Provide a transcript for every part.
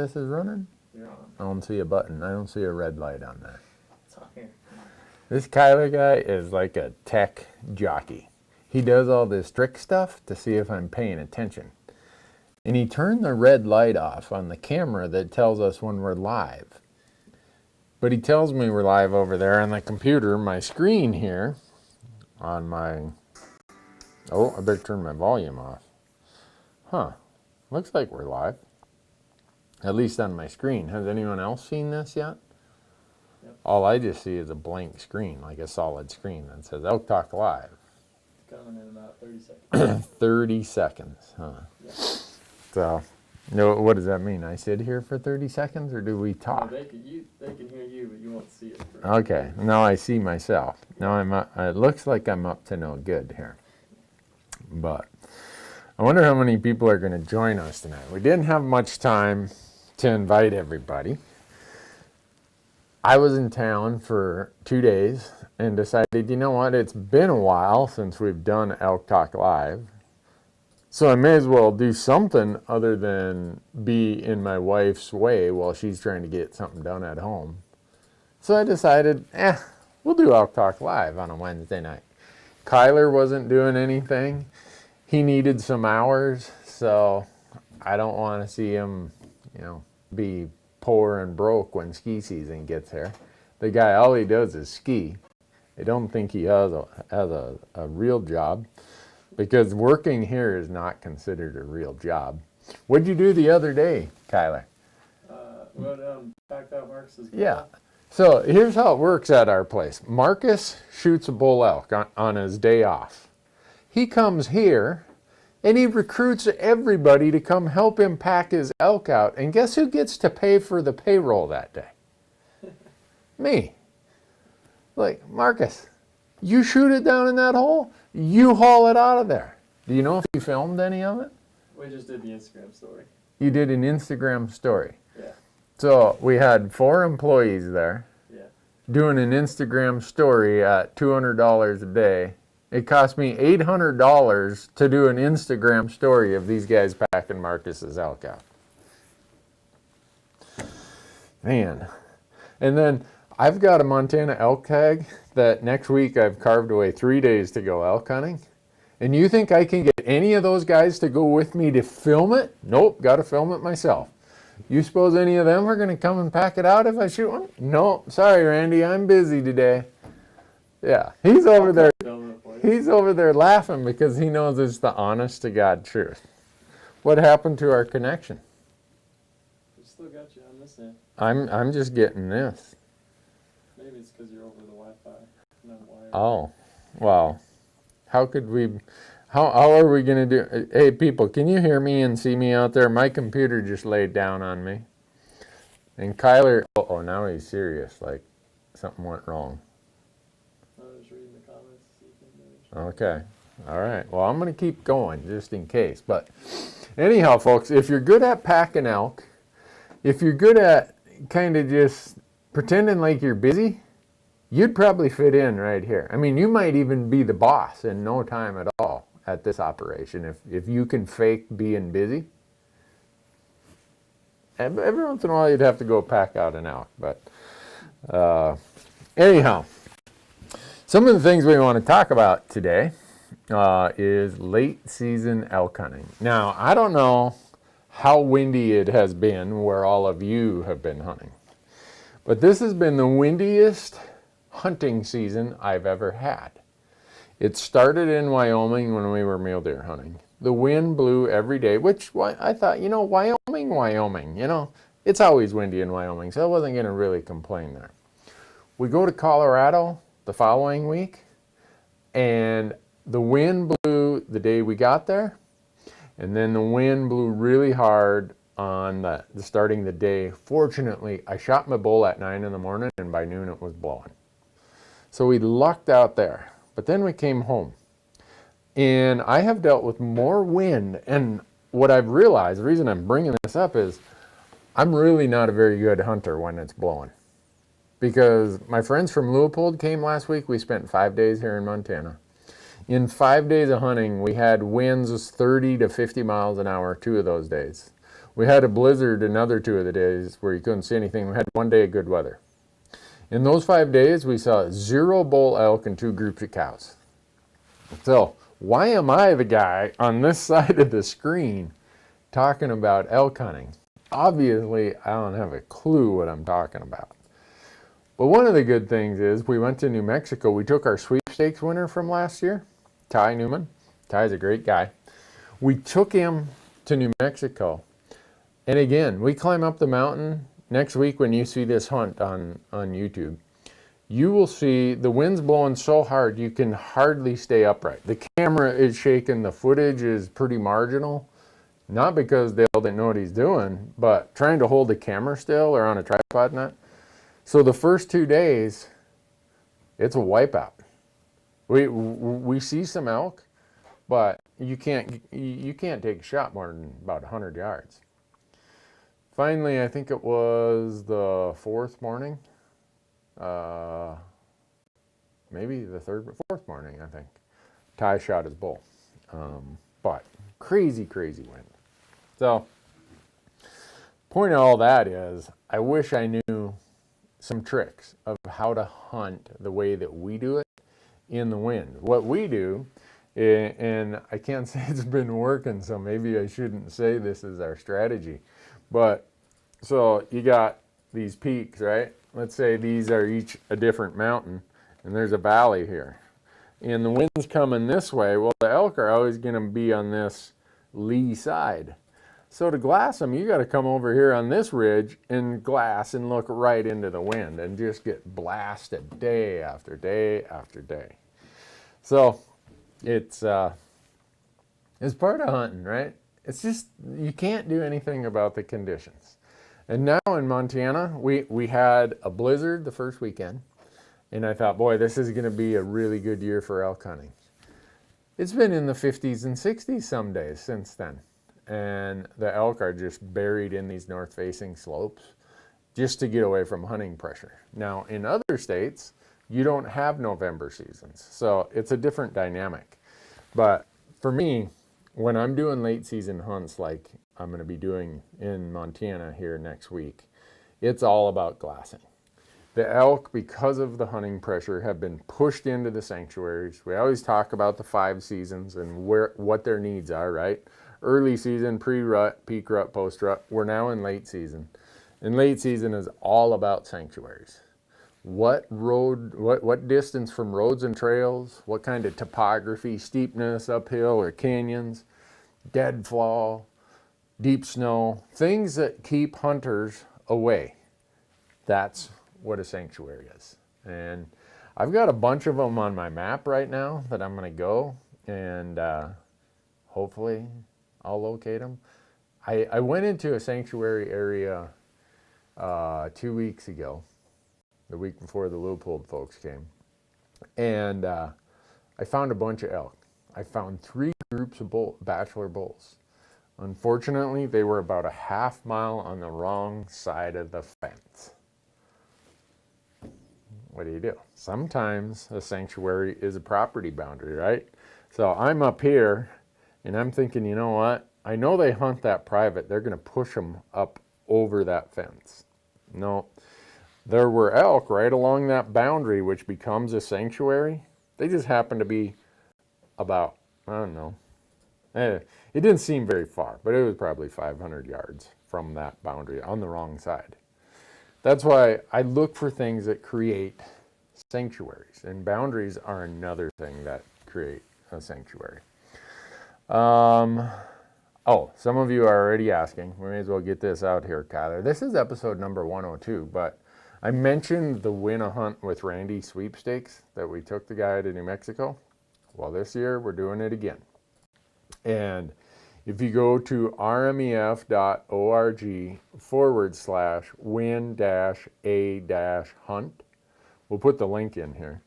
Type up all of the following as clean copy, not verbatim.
this is running? You're on. I don't see a button. I don't see a red light on there. It's on here. This Kyler guy is like a tech jockey. He does all this trick stuff to see if I'm paying attention. And he turned the red light off on the camera that tells us when we're live. But he tells me we're live over there on the computer, my screen here, on my... Oh, I better turn my volume off. Huh. Looks like we're live. At least on my screen. Has anyone else seen this yet? Yep. All I just see is a blank screen, like a solid screen that says Elk Talk Live. It's coming in about 30 seconds. 30 seconds, huh? Yep. So, what does that mean? I sit here for 30 seconds, or do we talk? No, they can hear you, but you won't see it. Okay, now I see myself. Now it looks like I'm up to no good here. But I wonder how many people are going to join us tonight. We didn't have much time to invite everybody. I was in town for 2 days and decided, you know what, it's been a while since we've done Elk Talk Live, so I may as well do something other than be in my wife's way while she's trying to get something done at home. So I decided, we'll do Elk Talk Live on a Wednesday night. Kyler wasn't doing anything. He needed some hours, so I don't want to see him, be poor and broke when ski season gets here. The guy, all he does is ski. I don't think he has a real job, because working here is not considered a real job. What'd you do the other day, Kyler? Packed out Marcus's bull. Yeah. So here's how it works at our place. Marcus shoots a bull elk on his day off. He comes here and he recruits everybody to come help him pack his elk out. And guess who gets to pay for the payroll that day? Me. Like, Marcus, you shoot it down in that hole, you haul it out of there. Do you know if you filmed any of it? We just did the Instagram story. You did an Instagram story. Yeah. So we had 4 employees there. Yeah. Doing an Instagram story at $200 a day. It cost me $800 to do an Instagram story of these guys packing Marcus's elk out. Man. And then I've got a Montana elk tag that next week I've carved away 3 days to go elk hunting. And you think I can get any of those guys to go with me to film it? Nope, got to film it myself. You suppose any of them are going to come and pack it out if I shoot one? No, sorry, Randy, I'm busy today. Yeah, he's over there. He's over there laughing because he knows it's the honest to God truth. What happened to our connection? We still got you on this end. I'm just getting this. Maybe it's because you're over the Wi-Fi. Not wired. Oh, wow. How are we going to do? Hey, people, can you hear me and see me out there? My computer just laid down on me. And Kyler, now he's serious, like something went wrong. I was reading the comments to see if anybody... Okay. All right. Well, I'm going to keep going just in case. But anyhow, folks, if you're good at packing elk, if you're good at kind of just pretending like you're busy, you'd probably fit in right here. I mean, you might even be the boss in no time at all at this operation if you can fake being busy. Every once in a while, you'd have to go pack out an elk. But anyhow, some of the things we want to talk about today is late season elk hunting. Now, I don't know how windy it has been where all of you have been hunting, but this has been the windiest hunting season I've ever had. It started in Wyoming when we were mule deer hunting. The wind blew every day, which I thought, Wyoming, it's always windy in Wyoming, so I wasn't going to really complain there. We go to Colorado the following week, and the wind blew the day we got there, and then the wind blew really hard on the starting the day. Fortunately, I shot my bull at 9 in the morning, and by noon it was blowing. So we lucked out there. But then we came home. And I have dealt with more wind. And what I've realized, the reason I'm bringing this up is I'm really not a very good hunter when it's blowing. Because my friends from Leopold came last week. We spent 5 days here in Montana. In 5 days of hunting, we had winds 30 to 50 miles an hour 2 of those days. We had a blizzard another 2 of the days where you couldn't see anything. We had one day of good weather. In those 5 days, we saw 0 bull elk and 2 groups of cows. So why am I the guy on this side of the screen talking about elk hunting? Obviously, I don't have a clue what I'm talking about. But one of the good things is we went to New Mexico. We took our sweepstakes winner from last year, Ty Newman. Ty's a great guy. We took him to New Mexico. And again, we climb up the mountain. Next week when you see this hunt on YouTube, you will see the wind's blowing so hard you can hardly stay upright. The camera is shaking. The footage is pretty marginal. Not because Dale didn't know what he's doing, but trying to hold the camera still or on a tripod and that. So the first 2 days, it's a wipeout. We see some elk, but you can't take a shot more than about 100 yards. Finally, I think it was the 4th morning, maybe the 4th morning, I think. Ty shot his bull, but crazy wind. So, point of all that is, I wish I knew some tricks of how to hunt the way that we do it in the wind. What we do, and I can't say it's been working, so maybe I shouldn't say this is our strategy. But, so you got these peaks, right? Let's say these are each a different mountain, and there's a valley here. And the wind's coming this way. Well, the elk are always going to be on this lee side. So to glass them, you got to come over here on this ridge and glass and look right into the wind and just get blasted day after day after day. So it's part of hunting, right? It's just, you can't do anything about the conditions. And now in Montana, we had a blizzard the first weekend, and I thought, boy, this is going to be a really good year for elk hunting. It's been in the 50s and 60s some days since then. And the elk are just buried in these north-facing slopes just to get away from hunting pressure. Now, in other states, you don't have November seasons, so it's a different dynamic. But for me, when I'm doing late season hunts like I'm going to be doing in Montana here next week, it's all about glassing. The elk, because of the hunting pressure, have been pushed into the sanctuaries. We always talk about the 5 seasons and what their needs are, right? Early season, pre-rut, peak rut, post-rut. We're now in late season. And late season is all about sanctuaries. What distance from roads and trails, what kind of topography, steepness, uphill or canyons, deadfall, deep snow, things that keep hunters away. That's what a sanctuary is. And I've got a bunch of them on my map right now that I'm going to go and hopefully I'll locate them. I went into a sanctuary area 2 weeks ago, the week before the Leopold folks came, and I found a bunch of elk. I found 3 groups of bachelor bulls. Unfortunately, they were about a half mile on the wrong side of the fence. What do? Sometimes a sanctuary is a property boundary, right? So I'm up here and I'm thinking, you know what? I know they hunt that private. They're going to push them up over that fence. No, there were elk right along that boundary, which becomes a sanctuary. They just happen to be about, I don't know. It didn't seem very far, but it was probably 500 yards from that boundary on the wrong side. That's why I look for things that create sanctuaries, and boundaries are another thing that create a sanctuary. Some of you are already asking. We may as well get this out here, Kyler. This is episode number 102, but I mentioned the Win a Hunt with Randy sweepstakes that we took the guy to New Mexico. Well, this year we're doing it again. And if you go to rmef.org/win-a-hunt, we'll put the link in here,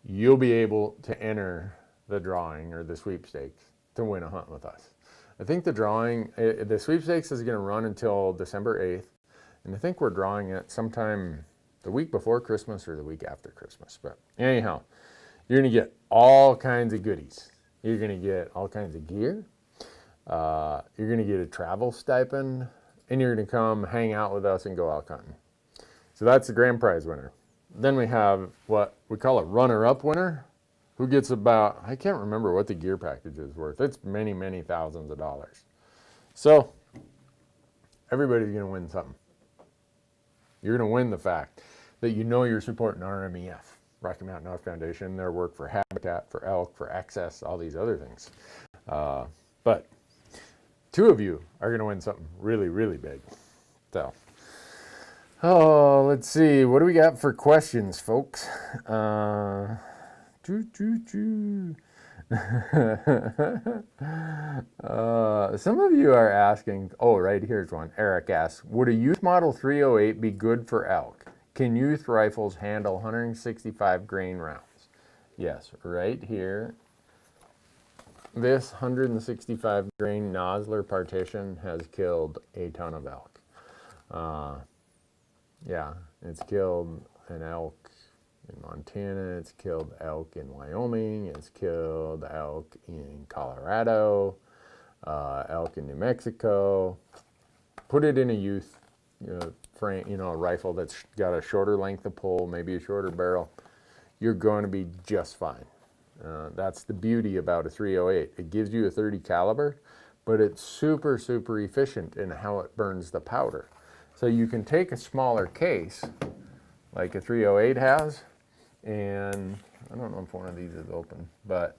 you'll be able to enter the drawing or the sweepstakes to win a hunt with us. I think the sweepstakes is going to run until December 8th, and I think we're drawing it sometime the week before Christmas or the week after Christmas. But anyhow, you're going to get all kinds of goodies. You're going to get all kinds of gear. You're going to get a travel stipend, and you're going to come hang out with us and go elk hunting. So that's the grand prize winner. Then we have what we call a runner-up winner, who gets about, I can't remember what the gear package is worth. It's many, many thousands of dollars. So everybody's going to win something. You're going to win the fact that you know you're supporting RMEF, Rocky Mountain Elk Foundation, their work for habitat, for elk, for access, all these other things. But two of you are going to win something really, really big. So, let's see. What do we got for questions, folks? Some of you are asking, oh, right, here's one. Eric asks, would a youth model 308 be good for elk? Can youth rifles handle 165 grain rounds? Yes, right here. This 165 grain Nosler partition has killed a ton of elk. Yeah, it's killed an elk in Montana, it's killed elk in Wyoming, it's killed elk in Colorado, elk in New Mexico. Put it in a youth frame, a rifle that's got a shorter length of pull, maybe a shorter barrel. You're going to be just fine. That's the beauty about a 308. It gives you a 30 caliber, but it's super, super efficient in how it burns the powder. So you can take a smaller case, like a 308 has, and I don't know if one of these is open, but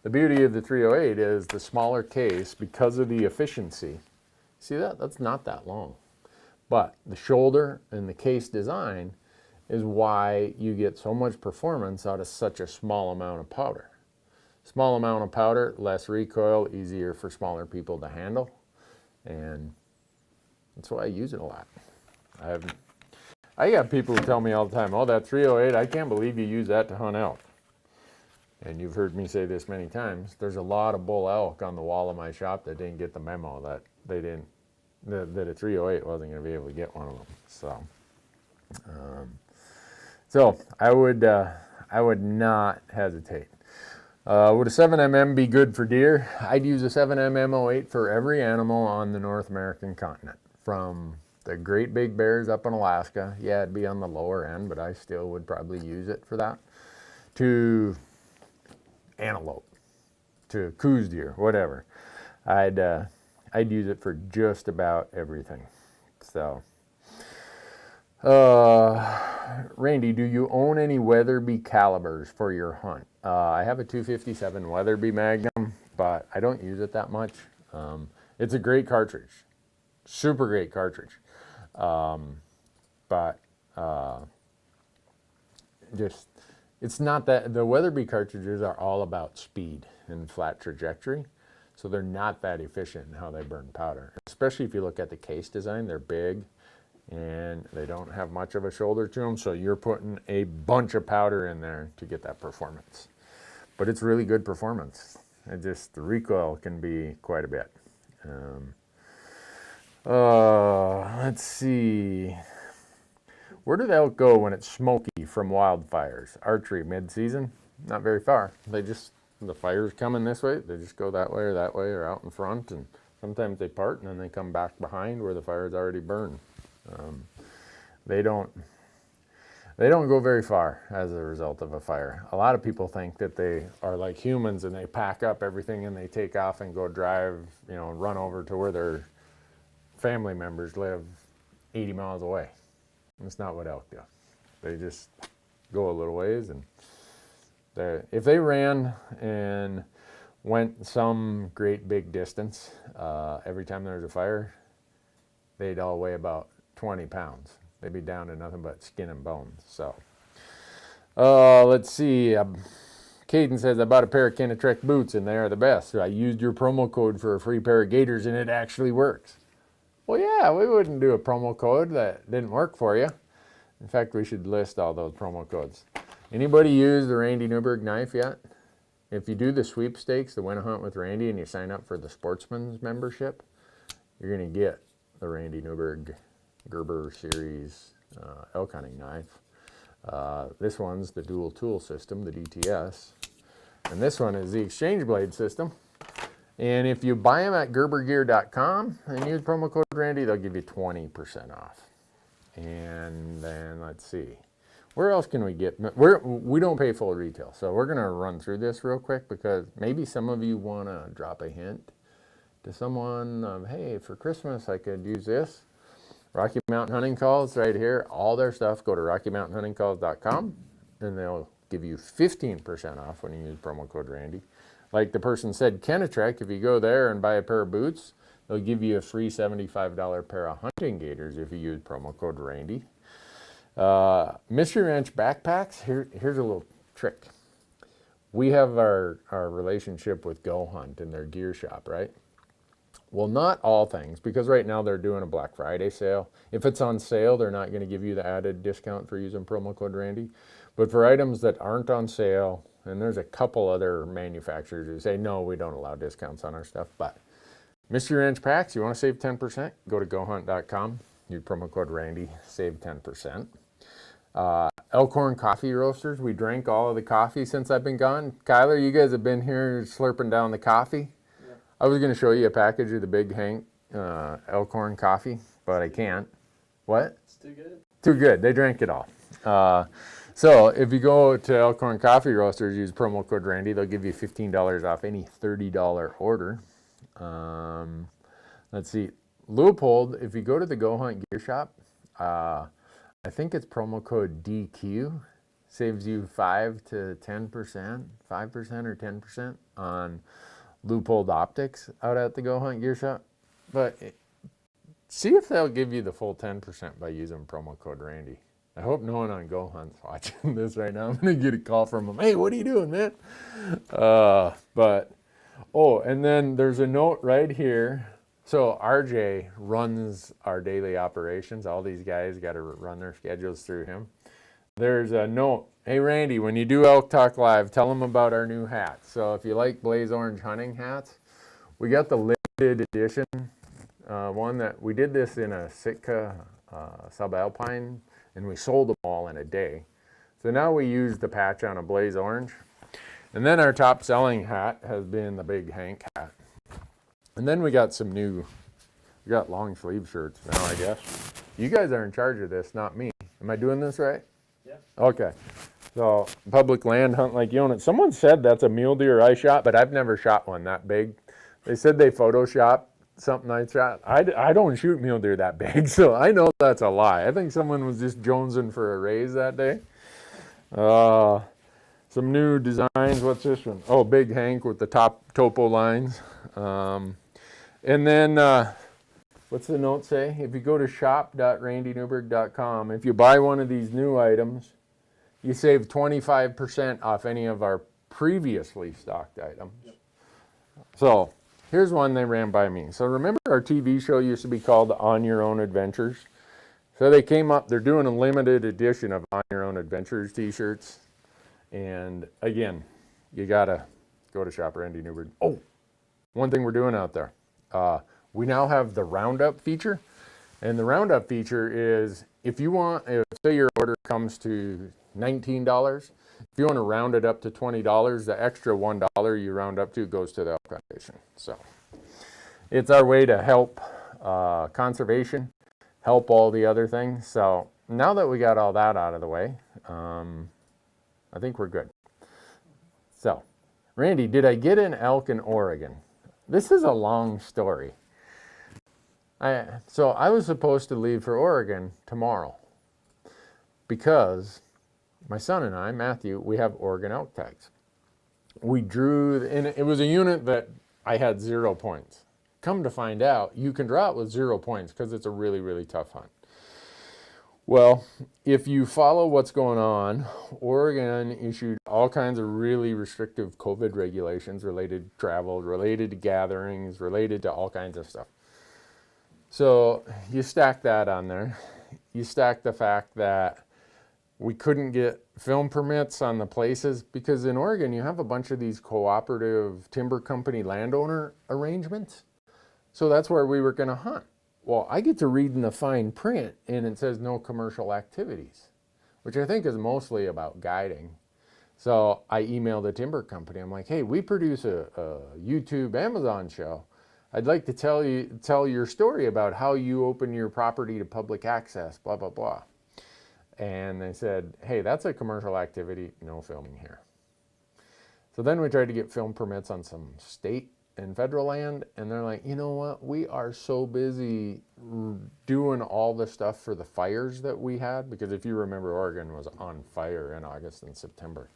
the beauty of the 308 is the smaller case, because of the efficiency. See that? That's not that long. But the shoulder and the case design is why you get so much performance out of such a small amount of powder. Small amount of powder, less recoil, easier for smaller people to handle, and that's why I use it a lot. I got people who tell me all the time, oh, that 308, I can't believe you use that to hunt elk. And you've heard me say this many times, there's a lot of bull elk on the wall of my shop that didn't get the memo that that a 308 wasn't going to be able to get one of them. So I would not hesitate. Would a 7mm be good for deer? I'd use a 7mm 08 for every animal on the North American continent, from the great big bears up in Alaska. Yeah, it'd be on the lower end, but I still would probably use it for that. To antelope, to coos deer, whatever. I'd use it for just about everything. So, Randy, do you own any Weatherby calibers for your hunt? I have a 257 Weatherby Magnum, but I don't use it that much. It's a great cartridge, super great cartridge. It's not that, the Weatherby cartridges are all about speed and flat trajectory, so they're not that efficient in how they burn powder. Especially if you look at the case design, they're big and they don't have much of a shoulder to them, so you're putting a bunch of powder in there to get that performance. But it's really good performance. The recoil can be quite a bit. Let's see. Where do the elk go when it's smoky from wildfires? Archery mid-season? Not very far. The fire's coming this way, they just go that way or out in front, and sometimes they part and then they come back behind where the fire's already burned. They don't go very far as a result of a fire. A lot of people think that they are like humans and they pack up everything and they take off and go drive, run over to where their family members live 80 miles away. That's not what elk do. They just go a little ways, and if they ran and went some great big distance, every time there was a fire, they'd all weigh about 20 pounds. They'd be down to nothing but skin and bones. So, let's see. Caden says, I bought a pair of Kenetrek boots and they are the best. So I used your promo code for a free pair of gaiters and it actually works. Well, yeah, we wouldn't do a promo code that didn't work for you. In fact, we should list all those promo codes. Anybody use the Randy Newberg knife yet? If you do the sweepstakes, the Win a Hunt with Randy, and you sign up for the Sportsman's membership, you're going to get the Randy Newberg Gerber Series elk hunting knife. This one's the dual tool system, the DTS. And this one is the exchange blade system. And if you buy them at gerbergear.com and use promo code Randy, they'll give you 20% off. And then let's see, where else can we get? We don't pay full retail, so we're gonna run through this real quick because maybe some of you wanna drop a hint to someone of, hey, for Christmas I could use this. Rocky Mountain Hunting Calls right here, all their stuff, go to rockymountainhuntingcalls.com and they'll give you 15% off when you use promo code Randy. Like the person said, Kenetrek, if you go there and buy a pair of boots, they'll give you a free $75 pair of hunting gaiters if you use promo code Randy. Mystery Ranch backpacks, here's a little trick. We have our relationship with Go Hunt and their gear shop, right? Well, not all things, because right now they're doing a Black Friday sale. If it's on sale, they're not going to give you the added discount for using promo code Randy. But for items that aren't on sale, and there's a couple other manufacturers who say, no, we don't allow discounts on our stuff, but Mystery Ranch packs, you want to save 10%? Go to gohunt.com, use promo code Randy, save 10%. Elkhorn coffee roasters, we drank all of the coffee since I've been gone. Kyler, you guys have been here slurping down the coffee. Yeah. I was going to show you a package of the Big Hank Elkhorn coffee, but I can't. What? It's too good. Too good. They drank it all. So if you go to Elkhorn Coffee Roasters, use promo code Randy, they'll give you $15 off any $30 order. Let's see. Leupold, if you go to the Go Hunt Gear Shop, I think it's promo code DQ, saves you 5 to 10%, 5% or 10% on Leupold optics out at the Go Hunt Gear Shop. But see if they'll give you the full 10% by using promo code Randy. I hope no one on Go Hunt's watching this right now. I'm going to get a call from them. Hey, what are you doing, man? And then there's a note right here. So RJ runs our daily operations. All these guys got to run their schedules through him. There's a note. Hey, Randy, when you do Elk Talk Live, tell them about our new hats. So if you like Blaze Orange hunting hats, we got the limited edition one that we did this in a Sitka subalpine, and we sold them all in a day. So now we use the patch on a Blaze Orange. And then our top selling hat has been the Big Hank hat. And then we got we got long sleeve shirts now, I guess. You guys are in charge of this, not me. Am I doing this right? Yeah. Okay. So public land, hunt like you own it. Someone said that's a mule deer I shot, but I've never shot one that big. They said they photoshopped something I shot. I don't shoot mule deer that big, so I know that's a lie. I think someone was just jonesing for a raise that day. Some new designs. What's this one? Oh, Big Hank with the top topo lines. And then, what's the note say? If you go to shop.randynewberg.com, if you buy one of these new items, you save 25% off any of our previously stocked items. Yep. So here's one they ran by me. So remember our TV show used to be called On Your Own Adventures? So they came up, they're doing a limited edition of On Your Own Adventures t-shirts. And again, you gotta go to shop Randy Newberg. Oh, one thing we're doing out there. We now have the roundup feature. And the roundup feature is if say your order comes to $19, if you want to round it up to $20, the extra $1 you round up to goes to the Elk Foundation. So it's our way to help conservation, help all the other things. So now that we got all that out of the way, I think we're good. So, Randy, did I get an elk in Oregon? This is a long story. So I was supposed to leave for Oregon tomorrow because my son and I, Matthew, we have Oregon elk tags. We drew, and it was a unit that I had 0 points. Come to find out, you can draw it with 0 points because it's a really, really tough hunt. Well, if you follow what's going on, Oregon issued all kinds of really restrictive COVID regulations related to travel, related to gatherings, related to all kinds of stuff. So you stack that on there. You stack the fact that we couldn't get film permits on the places because in Oregon you have a bunch of these cooperative timber company landowner arrangements. So that's where we were going to hunt. Well, I get to read in the fine print and it says no commercial activities, which I think is mostly about guiding. So I emailed the timber company. I'm like, hey, we produce a YouTube Amazon show. I'd like to tell your story about how you open your property to public access, blah, blah, blah. And they said, hey, that's a commercial activity, no filming here. So then we tried to get film permits on some state and federal land, and they're like, you know what, we are so busy doing all the stuff for the fires that we had, because if you remember, Oregon was on fire in August and September.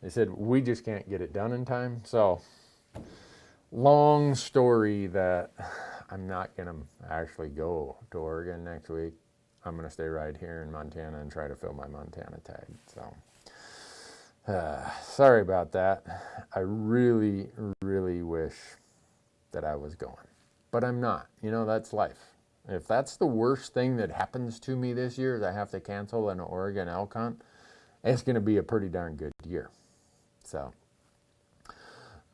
They said, we just can't get it done in time. So long story that I'm not going to actually go to Oregon next week. I'm going to stay right here in Montana and try to fill my Montana tag. So sorry about that. I really, really wish that I was going, but I'm not. You know, that's life. If that's the worst thing that happens to me this year, is I have to cancel an Oregon elk hunt, it's going to be a pretty darn good year. So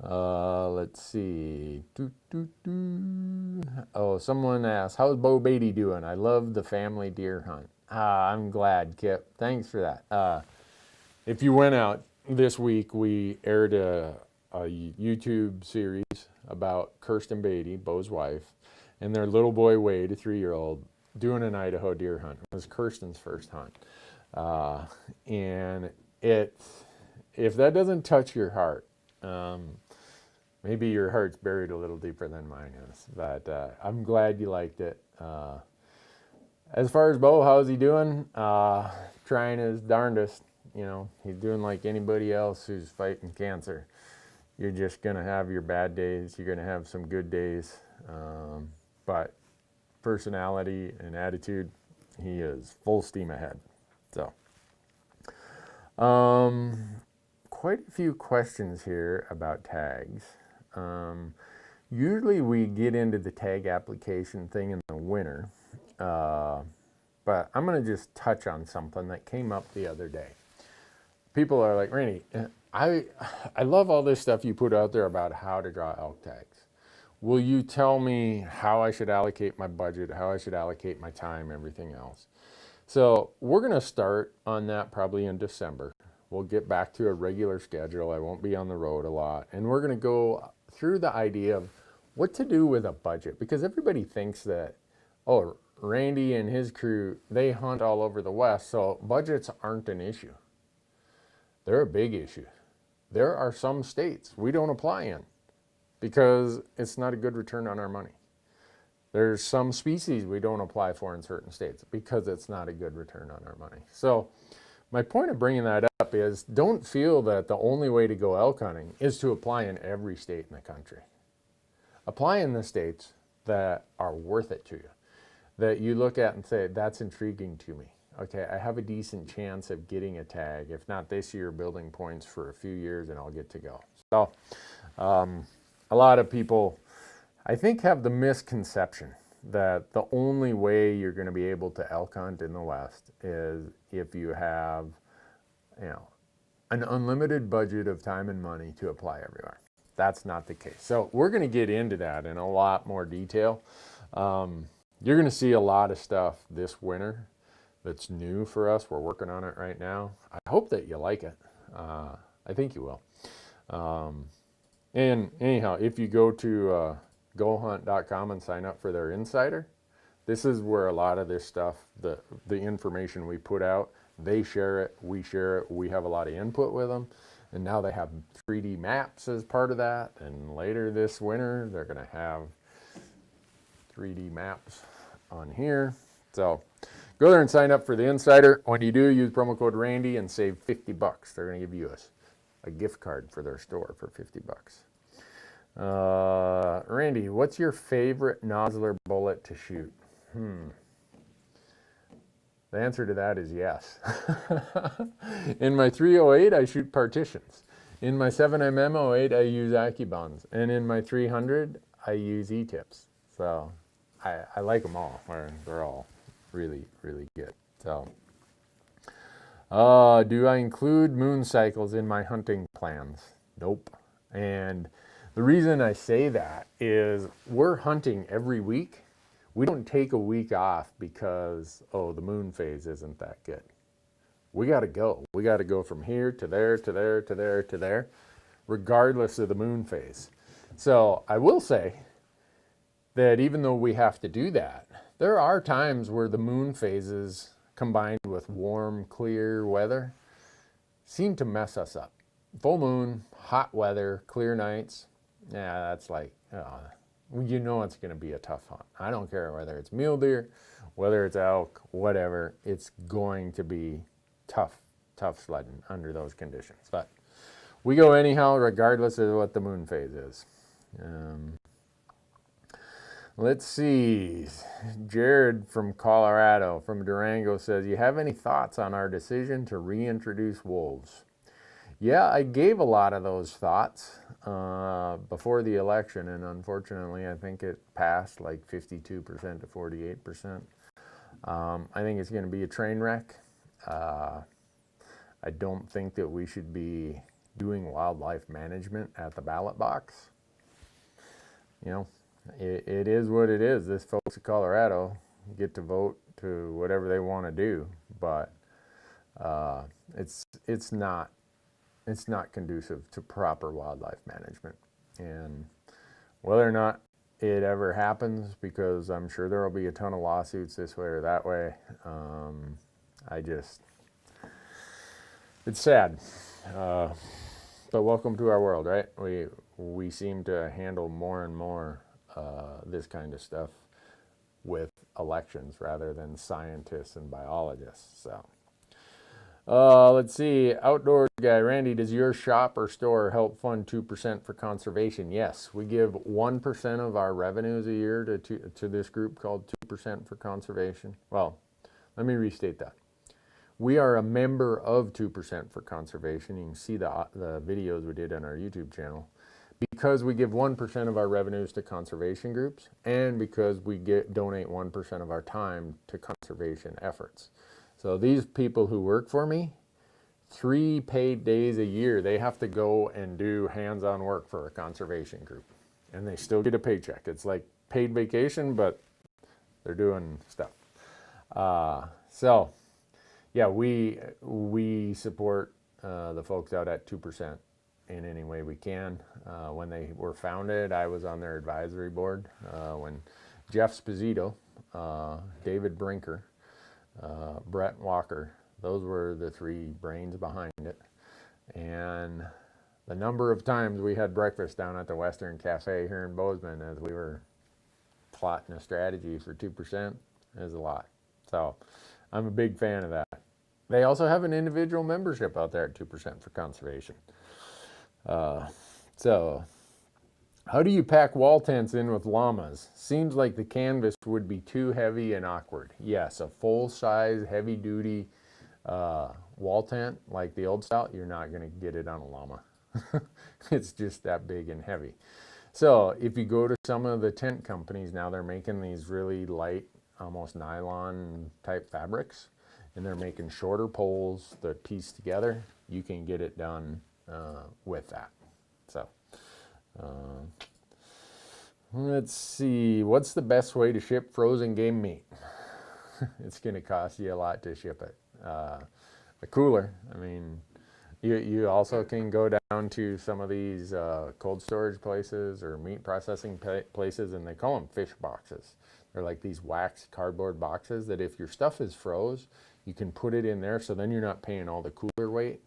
let's see. Oh, someone asked, how's Bo Beatty doing? I love the family deer hunt. I'm glad, Kip. Thanks for that. If you went out this week, we aired a YouTube series about Kirsten Beatty, Bo's wife, and their little boy Wade, a 3-year-old, doing an Idaho deer hunt. It was Kirsten's first hunt. And if that doesn't touch your heart, maybe your heart's buried a little deeper than mine is. But I'm glad you liked it. As far as Bo, how's he doing? Trying his darndest. You know, he's doing like anybody else who's fighting cancer. You're just going to have your bad days. You're going to have some good days. But personality and attitude, he is full steam ahead. So, quite a few questions here about tags. Usually we get into the tag application thing in the winter. But I'm going to just touch on something that came up the other day. People are like, Randy, I love all this stuff you put out there about how to draw elk tags. Will you tell me how I should allocate my budget, how I should allocate my time, everything else? So we're going to start on that probably in December. We'll get back to a regular schedule. I won't be on the road a lot. And we're going to go through the idea of what to do with a budget, because everybody thinks that, oh, Randy and his crew, they hunt all over the West, so budgets aren't an issue. They're a big issue. There are some states we don't apply in because it's not a good return on our money. There's some species we don't apply for in certain states because it's not a good return on our money. So my point of bringing that up is, don't feel that the only way to go elk hunting is to apply in every state in the country. Apply in the states that are worth it to you, that you look at and say, that's intriguing to me. Okay, I have a decent chance of getting a tag. If not this year, building points for a few years and I'll get to go. So a lot of people, I think, have the misconception that the only way you're going to be able to elk hunt in the West is if you have, you know, an unlimited budget of time and money to apply everywhere. That's not the case. So we're going to get into that in a lot more detail. You're going to see a lot of stuff this winter that's new for us. We're working on it right now. I hope that you like it. I think you will. And anyhow, if you go to gohunt.com and sign up for their insider, this is where a lot of this stuff, the information we put out, they share it, we share it, we have a lot of input with them. And now they have 3D maps as part of that. And later this winter, they're going to have 3D maps on here. So go there and sign up for the insider. When you do, use promo code Randy and save $50. They're going to give you a gift card for their store for $50. Randy, what's your favorite nozzler bullet to shoot? The answer to that is yes. In my 308, I shoot partitions. In my 7mm08, I use AccuBonds. And in my 300, I use E-tips. So I like them all. They're all really, really good. So, do I include moon cycles in my hunting plans? Nope. And the reason I say that is we're hunting every week. We don't take a week off because, oh, the moon phase isn't that good. We got to go. We got to go from here to there, to there, to there, to there, regardless of the moon phase. So I will say that even though we have to do that, there are times where the moon phases combined with warm, clear weather seem to mess us up. Full moon, hot weather, clear nights, yeah, that's like, you know it's going to be a tough hunt. I don't care whether it's mule deer, whether it's elk, whatever, it's going to be tough sledding under those conditions. But we go anyhow, regardless of what the moon phase is. Let's see. Jared from Colorado, from Durango, says, you have any thoughts on our decision to reintroduce wolves? Yeah, I gave a lot of those thoughts before the election, and unfortunately, I think it passed like 52% to 48%. I think it's going to be a train wreck. I don't think that we should be doing wildlife management at the ballot box. You know, it is what it is. This folks in Colorado get to vote to whatever they want to do, but it's not conducive to proper wildlife management. And whether or not it ever happens, because I'm sure there will be a ton of lawsuits this way or that way, it's sad. But welcome to our world, right? We seem to handle more and more this kind of stuff with elections rather than scientists and biologists. So let's see. Outdoors guy, Randy, does your shop or store help fund 2% for conservation? Yes, we give 1% of our revenues a year to this group called 2% for conservation. Well, let me restate that. We are a member of 2% for conservation. You can see the videos we did on our YouTube channel. Because we give 1% of our revenues to conservation groups, and because we donate 1% of our time to conservation efforts. So these people who work for me, 3 paid days a year, they have to go and do hands-on work for a conservation group. And they still get a paycheck. It's like paid vacation, but they're doing stuff. So yeah, we support the folks out at 2% in any way we can. When they were founded, I was on their advisory board. When Jeff Sposito, David Brinker, Brett Walker, those were the 3 brains behind it. And the number of times we had breakfast down at the Western Cafe here in Bozeman as we were plotting a strategy for 2% is a lot. So I'm a big fan of that. They also have an individual membership out there at 2% for conservation. So how do you pack wall tents in with llamas? Seems like the canvas would be too heavy and awkward. Yes, a full-size, heavy-duty wall tent like the old style, you're not going to get it on a llama. It's just that big and heavy. So if you go to some of the tent companies now, they're making these really light, almost nylon type fabrics, and they're making shorter poles that piece together. You can get it done with that. So let's see, what's the best way to ship frozen game meat? It's going to cost you a lot to ship it. A cooler, I mean, you also can go down to some of these cold storage places or meat processing places, and they call them fish boxes. They're like these wax cardboard boxes that if your stuff is froze, you can put it in there, so then you're not paying all the cooler weight.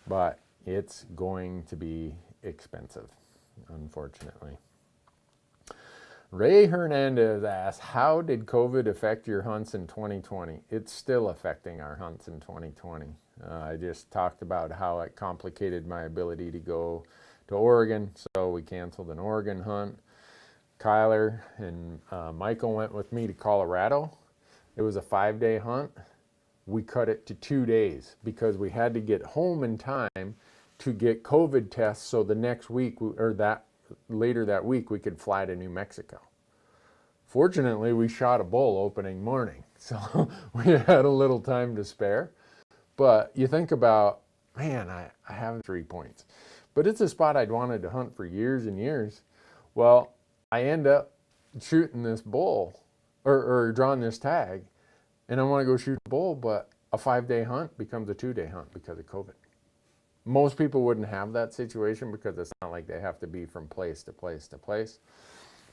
But it's going to be expensive, unfortunately. Ray Hernandez asks, how did COVID affect your hunts in 2020? It's still affecting our hunts in 2020. I just talked about how it complicated my ability to go to Oregon, so we canceled an Oregon hunt. Kyler and Michael went with me to Colorado. It was a 5-day hunt. We cut it to 2 days because we had to get home in time to get COVID tests, so the next week later that week we could fly to New Mexico. Fortunately, we shot a bull opening morning, so we had a little time to spare. But you think about, man, I have 3 points, but it's a spot I'd wanted to hunt for years and years. Well, I end up shooting this bull or drawing this tag, and I want to go shoot a bull, but a 5-day hunt becomes a 2-day hunt because of COVID. Most people wouldn't have that situation because it's not like they have to be from place to place to place.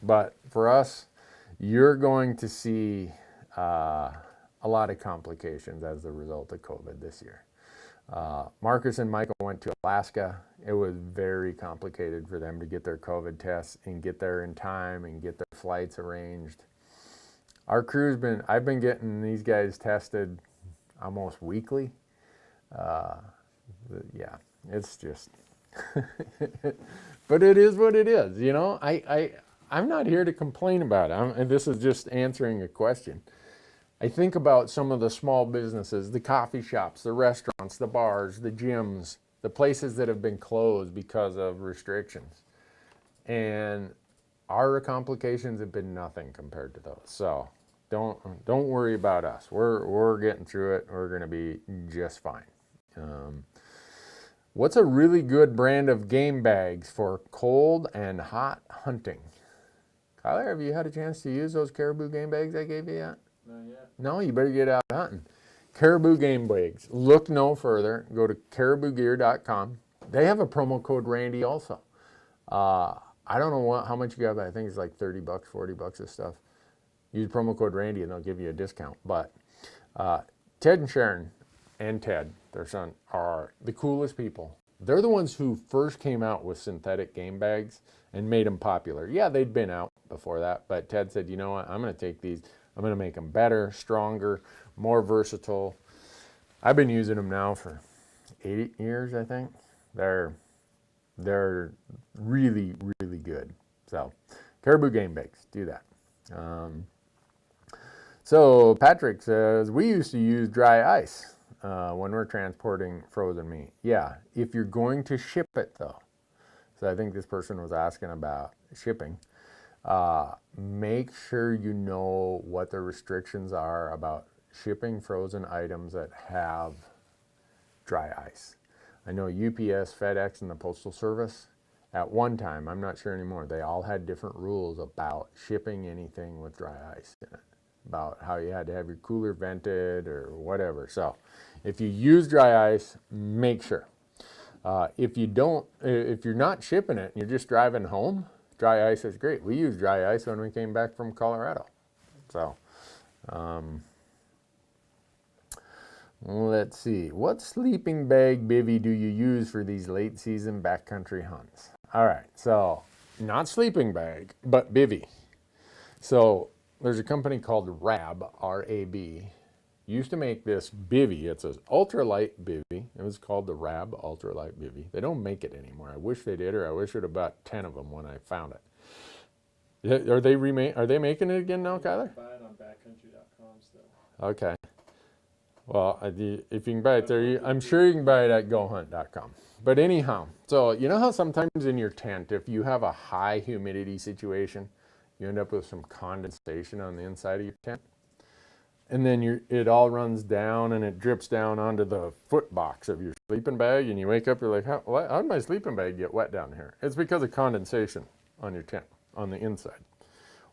But for us, you're going to see a lot of complications as a result of COVID this year. Marcus and Michael went to Alaska. It was very complicated for them to get their COVID tests and get there in time and get their flights arranged. Our crew's I've been getting these guys tested almost weekly. Yeah, it's just, but it is what it is, you know. I'm not here to complain about it. And this is just answering a question. I think about some of the small businesses, the coffee shops, the restaurants, the bars, the gyms, the places that have been closed because of restrictions. And our complications have been nothing compared to those. So don't worry about us. We're getting through it. We're going to be just fine. What's a really good brand of game bags for cold and hot hunting? Kyler, have you had a chance to use those Caribou game bags I gave you yet? Not yet. No, you better get out hunting. Caribou game bags. Look no further. Go to caribougear.com. They have a promo code Randy also. I don't know how much you got, but I think it's like $30, $40 this stuff. Use promo code Randy and they'll give you a discount. But Ted and Sharon and Ted, their son, are the coolest people. They're the ones who first came out with synthetic game bags and made them popular. Yeah, they'd been out before that, but Ted said, you know what, I'm going to take these, I'm going to make them better, stronger, more versatile. I've been using them now for 8 years, I think. They're really, really good. So, Caribou game bags, do that. So, Patrick says, we used to use dry ice when we're transporting frozen meat. Yeah, if you're going to ship it though. So I think this person was asking about shipping. Make sure you know what the restrictions are about shipping frozen items that have dry ice. I know UPS, FedEx, and the Postal Service, at one time, I'm not sure anymore, they all had different rules about shipping anything with dry ice in it, about how you had to have your cooler vented or whatever. So if you use dry ice, make sure. If you're not shipping it and you're just driving home, dry ice is great. We used dry ice when we came back from Colorado. So, let's see. What sleeping bag bivvy do you use for these late season backcountry hunts? All right, so not sleeping bag, but bivvy. So there's a company called RAB, R-A-B. Used to make this bivvy. It's an ultralight bivvy. It was called the RAB ultralight bivvy. They don't make it anymore. I wish they did, or I wish it had bought 10 of them when I found it. Are they making it again now, Kyler? Buy it on backcountry.com still. Okay. Well, if you can buy it there, I'm sure you can buy it at gohunt.com. But anyhow, so you know how sometimes in your tent, if you have a high humidity situation, you end up with some condensation on the inside of your tent? And then it all runs down and it drips down onto the foot box of your sleeping bag, and you wake up, you're like, how did my sleeping bag get wet down here? It's because of condensation on your tent, on the inside.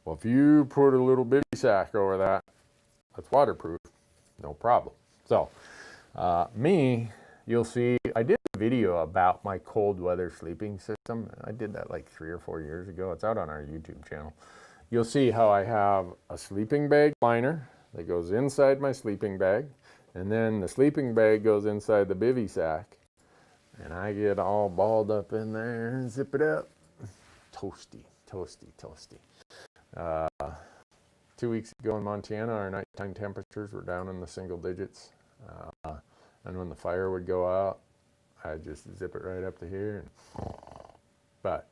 Well, if you put a little bitty sack over that, that's waterproof, no problem. So, you'll see, I did a video about my cold weather sleeping system. I did that like 3 or 4 years ago. It's out on our YouTube channel. You'll see how I have a sleeping bag liner that goes inside my sleeping bag, and then the sleeping bag goes inside the bivvy sack, and I get all balled up in there and zip it up. Toasty, toasty, toasty. 2 weeks ago in Montana, our nighttime temperatures were down in the single digits, and when the fire would go out, I'd just zip it right up to here. But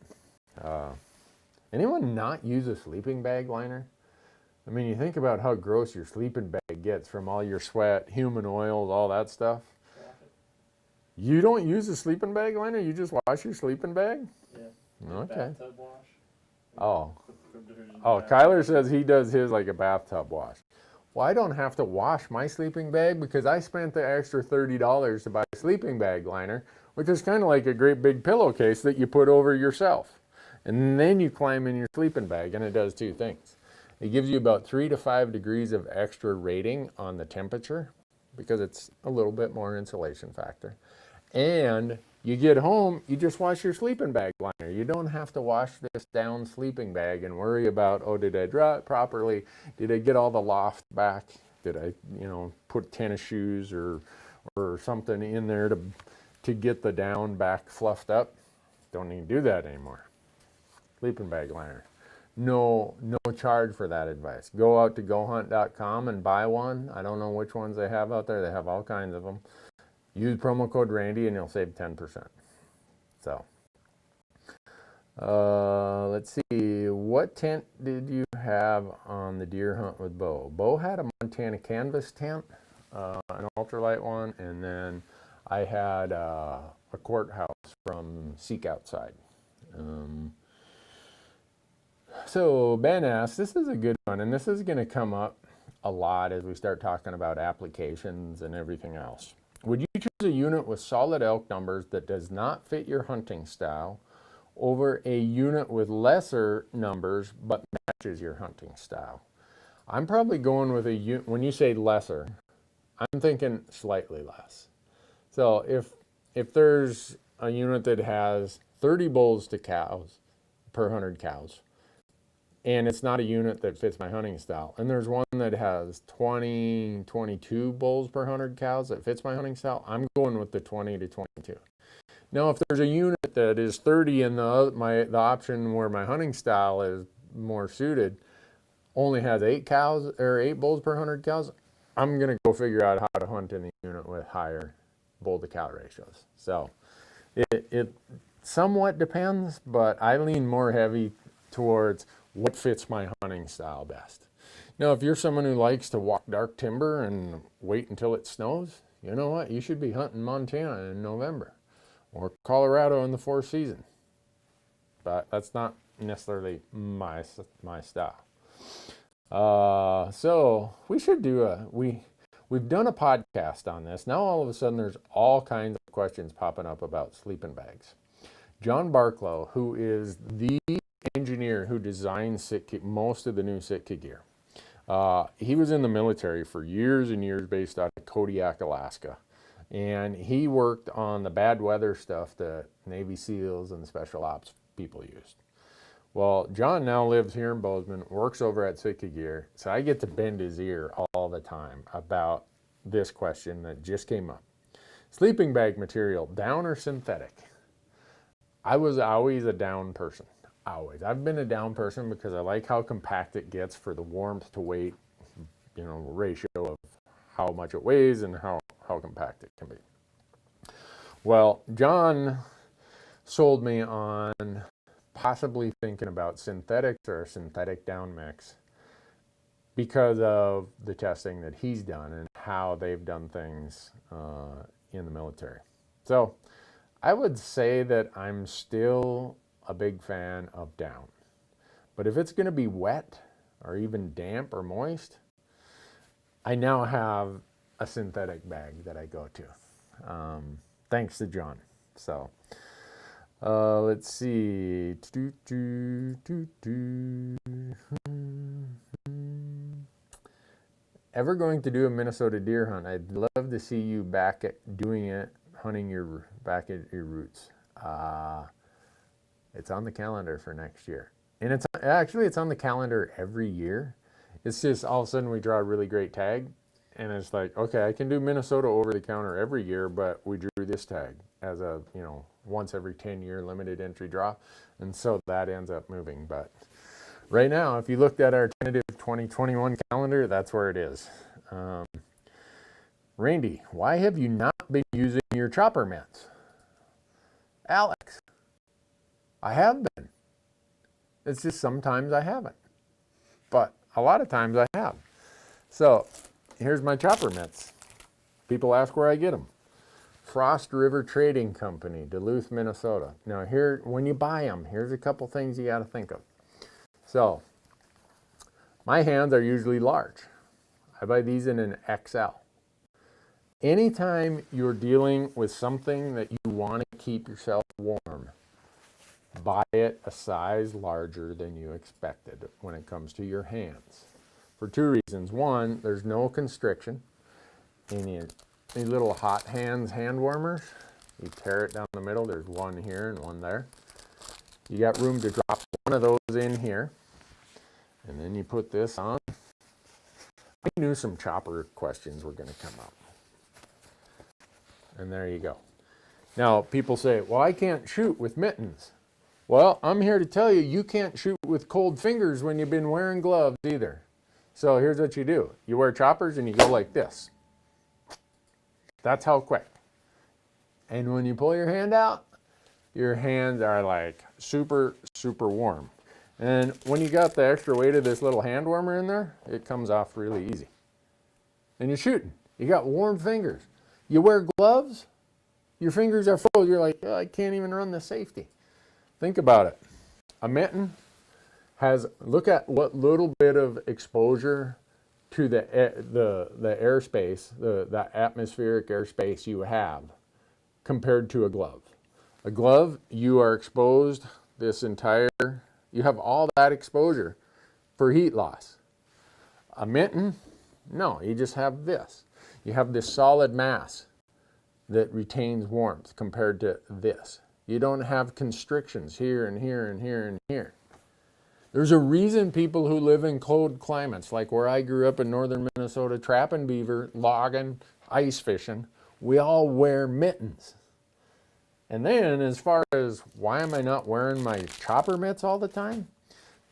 anyone not use a sleeping bag liner? I mean, you think about how gross your sleeping bag gets from all your sweat, human oils, all that stuff. You don't use a sleeping bag liner? You just wash your sleeping bag? Yeah. Okay. Bathtub wash. Oh, Kyler says he does his like a bathtub wash. Well, I don't have to wash my sleeping bag because I spent the extra $30 to buy a sleeping bag liner, which is kind of like a great big pillowcase that you put over yourself. And then you climb in your sleeping bag, and it does 2 things. It gives you about 3 to 5 degrees of extra rating on the temperature, because it's a little bit more insulation factor. And you get home, you just wash your sleeping bag liner. You don't have to wash this down sleeping bag and worry about, oh, did I draw it properly? Did I get all the loft back? Did I, put tennis shoes or something in there to get the down back fluffed up? Don't need to do that anymore. Sleeping bag liner. No charge for that advice. Go out to gohunt.com and buy one. I don't know which ones they have out there. They have all kinds of them. Use promo code Randy and you'll save 10%. So, let's see. What tent did you have on the deer hunt with Bo? Bo had a Montana canvas tent, an ultralight one, and then I had a courthouse from Seek Outside. So Ben asks, this is a good one, and this is going to come up a lot as we start talking about applications and everything else. Would you choose a unit with solid elk numbers that does not fit your hunting style over a unit with lesser numbers but matches your hunting style? I'm probably going with a unit. When you say lesser, I'm thinking slightly less. So if there's a unit that has 30 bulls to cows per 100 cows, and it's not a unit that fits my hunting style, and there's one that has 22 bulls per 100 cows that fits my hunting style, I'm going with the 20 to 22. Now, if there's a unit that is 30 and the option where my hunting style is more suited only has 8 cows or 8 bulls per 100 cows, I'm going to go figure out how to hunt in the unit with higher bull to cow ratios. So it somewhat depends, but I lean more heavy towards what fits my hunting style best. Now, if you're someone who likes to walk dark timber and wait until it snows, you know what? You should be hunting Montana in November or Colorado in the 4th season. But that's not necessarily my style. So we should do we've done a podcast on this. Now all of a sudden there's all kinds of questions popping up about sleeping bags. John Barklow, who is the engineer who designed Sitka, most of the new Sitka gear. He was in the military for years and years based out of Kodiak, Alaska. And he worked on the bad weather stuff that Navy SEALs and special ops people used. Well, John now lives here in Bozeman, works over at Sitka Gear, so I get to bend his ear all the time about this question that just came up. Sleeping bag material, down or synthetic? I was always a down person. Always. I've been a down person because I like how compact it gets for the warmth to weight, ratio of how much it weighs and how compact it can be. Well, John sold me on possibly thinking about synthetics or a synthetic down mix because of the testing that he's done and how they've done things in the military. So I would say that I'm still a big fan of down. But if it's going to be wet or even damp or moist, I now have a synthetic bag that I go to. Thanks to John. So let's see. Ever going to do a Minnesota deer hunt? I'd love to see you back at doing it, hunting back at your roots. It's on the calendar for next year. And it's on the calendar every year. It's just all of a sudden we draw a really great tag and it's like, okay, I can do Minnesota over the counter every year, but we drew this tag as a, once every 10-year limited entry draw. And so that ends up moving. But right now, if you looked at our tentative 2021 calendar, that's where it is. Randy, why have you not been using your chopper mitts? Alex, I have been. It's just sometimes I haven't. But a lot of times I have. So here's my chopper mitts. People ask where I get them. Frost River Trading Company, Duluth, Minnesota. Now here, when you buy them, here's a couple things you got to think of. So my hands are usually large. I buy these in an XL. Anytime you're dealing with something that you want to keep yourself warm, buy it a size larger than you expected when it comes to your hands. For two reasons. One, there's no constriction. any little hot hands hand warmers. You tear it down the middle. There's one here and one there. You got room to drop one of those in here. And then you put this on. I knew some chopper questions were going to come up. And there you go. Now, people say, well, I can't shoot with mittens. Well, I'm here to tell you, you can't shoot with cold fingers when you've been wearing gloves either. So here's what you do. You wear choppers and you go like this. That's how quick. And when you pull your hand out, your hands are like super, super warm. And when you got the extra weight of this little hand warmer in there, it comes off really easy. And you're shooting. You got warm fingers. You wear gloves, your fingers are full. You're like, oh, I can't even run the safety. Think about it. A mitten has, look at what little bit of exposure to the airspace, the atmospheric airspace you have compared to a glove. A glove, you are exposed this entire, you have all that exposure for heat loss. A mitten, no, you just have this. You have this solid mass that retains warmth compared to this. You don't have constrictions here and here and here and here. There's a reason people who live in cold climates, like where I grew up in northern Minnesota, trapping beaver, logging, ice fishing, we all wear mittens. And then as far as why am I not wearing my chopper mitts all the time?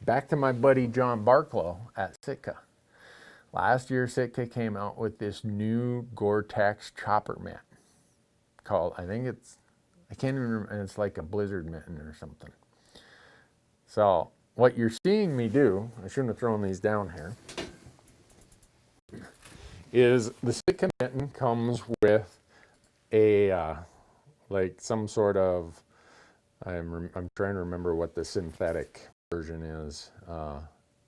Back to my buddy John Barklow at Sitka. Last year, Sitka came out with this new Gore-Tex chopper mitt called, I think it's, I can't even remember, it's like a blizzard mitten or something. So what you're seeing me do, I shouldn't have thrown these down here, is the Sitka mitten comes with a, like some sort of, I'm trying to remember what the synthetic version is.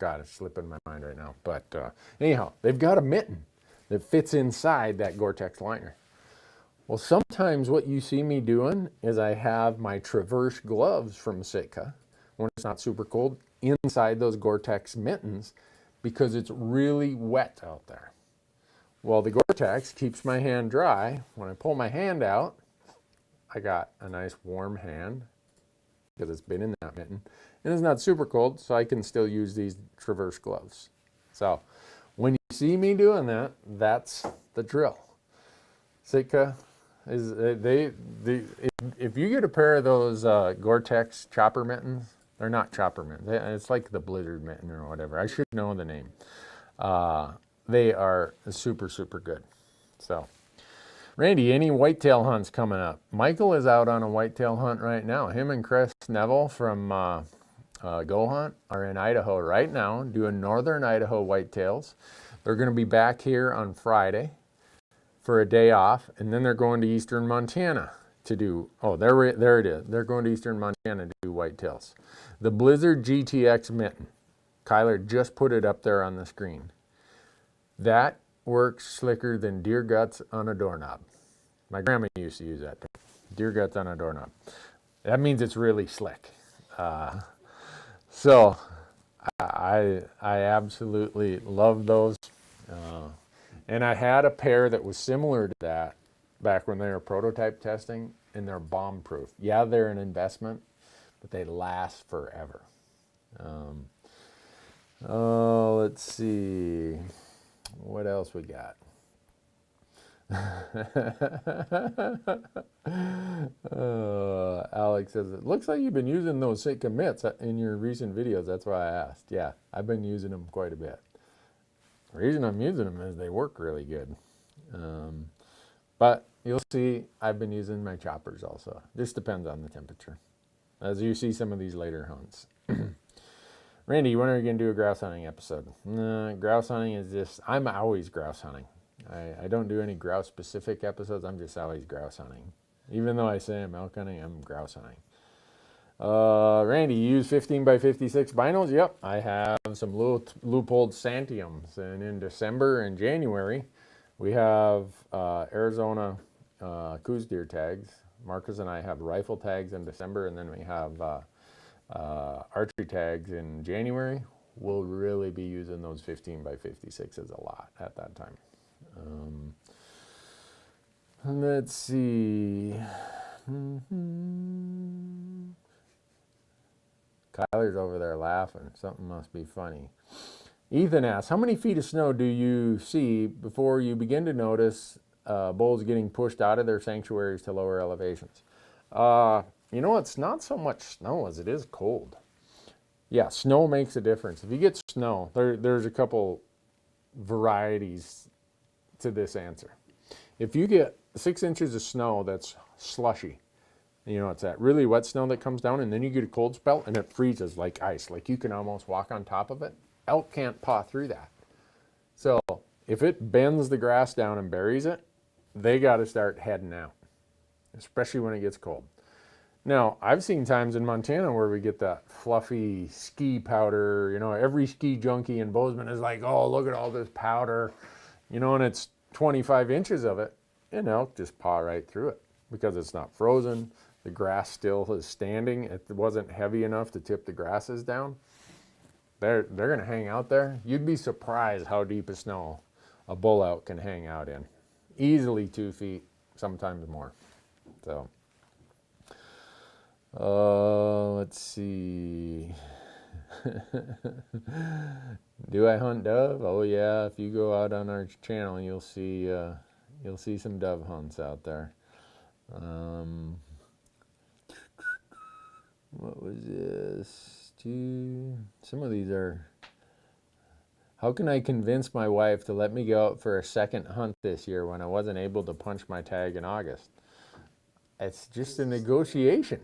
God, it's slipping my mind right now. But anyhow, they've got a mitten that fits inside that Gore-Tex liner. Well, sometimes what you see me doing is I have my Traverse gloves from Sitka, when it's not super cold, inside those Gore-Tex mittens because it's really wet out there. Well, the Gore-Tex keeps my hand dry. When I pull my hand out, I got a nice warm hand because it's been in that mitten. And it's not super cold, so I can still use these Traverse gloves. So when you see me doing that, that's the drill. Sitka is, if you get a pair of those Gore-Tex chopper mittens, they're not chopper mittens. It's like the blizzard mitten or whatever. I should know the name. They are super, super good. So, Randy, any whitetail hunts coming up? Michael is out on a whitetail hunt right now. Him and Chris Neville from Go Hunt are in Idaho right now doing northern Idaho whitetails. They're going to be back here on Friday for a day off, and then they're going to eastern Montana to do, oh, there it is. They're going to eastern Montana to do whitetails. The Blizzard GTX mitten, Kyler just put it up there on the screen. That works slicker than deer guts on a doorknob. My grandma used to use that term, deer guts on a doorknob. That means it's really slick. So I absolutely love those. And I had a pair that was similar to that back when they were prototype testing, and they're bomb proof. Yeah, they're an investment, but they last forever. Let's see. What else we got? Alex says, it looks like you've been using those Sitka mitts in your recent videos. That's why I asked. Yeah, I've been using them quite a bit. The reason I'm using them is they work really good. But you'll see I've been using my choppers also. This depends on the temperature, as you see some of these later hunts. Randy, when are you going to do a grouse hunting episode? Grouse hunting is just, I'm always grouse hunting. I don't do any grouse specific episodes. I'm just always grouse hunting. Even though I say I'm elk hunting, I'm grouse hunting. Randy, you use 15 by 56 binos? Yep, I have some Leupold Santiums. And in December and January, we have Arizona Coues deer tags. Marcus and I have rifle tags in December, and then we have archery tags in January. We'll really be using those 15 by 56s a lot at that time. Let's see. Kyler's over there laughing. Something must be funny. Ethan asks, how many feet of snow do you see before you begin to notice bulls getting pushed out of their sanctuaries to lower elevations? It's not so much snow as it is cold. Yeah, snow makes a difference. If you get snow, there's a couple varieties to this answer. If you get 6 inches of snow that's slushy, it's that really wet snow that comes down, and then you get a cold spell and it freezes like ice, like you can almost walk on top of it. Elk can't paw through that. So if it bends the grass down and buries it, they got to start heading out, especially when it gets cold. Now, I've seen times in Montana where we get that fluffy ski powder. Every ski junkie in Bozeman is like, oh, look at all this powder, and it's 25 inches of it, and elk just paw right through it because it's not frozen. The grass still is standing. It wasn't heavy enough to tip the grasses down. They're going to hang out there. You'd be surprised how deep a snow a bull elk can hang out in. Easily 2 feet, sometimes more. So, let's see. Do I hunt dove? Oh yeah, if you go out on our channel, you'll see some dove hunts out there. What was this? Some of these are, how can I convince my wife to let me go out for a second hunt this year when I wasn't able to punch my tag in August? It's just a negotiation,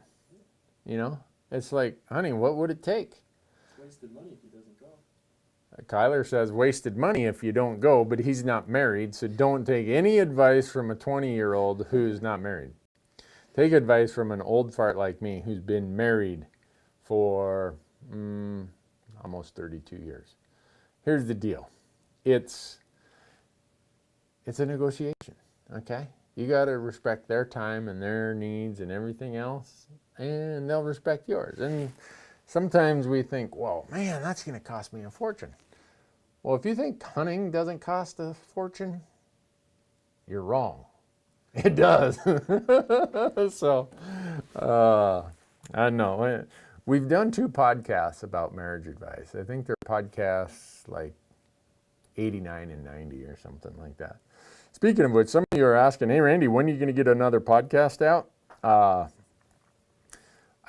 It's like, honey, what would it take? Wasted money if he doesn't go. Kyler says wasted money if you don't go, but he's not married, so don't take any advice from a 20-year-old who's not married. Take advice from an old fart like me who's been married for almost 32 years. Here's the deal. It's a negotiation, okay? You got to respect their time and their needs and everything else, and they'll respect yours. And sometimes we think, whoa, man, that's going to cost me a fortune. Well, if you think hunting doesn't cost a fortune, you're wrong. It does. So, I know. We've done 2 podcasts about marriage advice. I think they're podcasts like 89 and 90 or something like that. Speaking of which, some of you are asking, hey, Randy, when are you going to get another podcast out? I've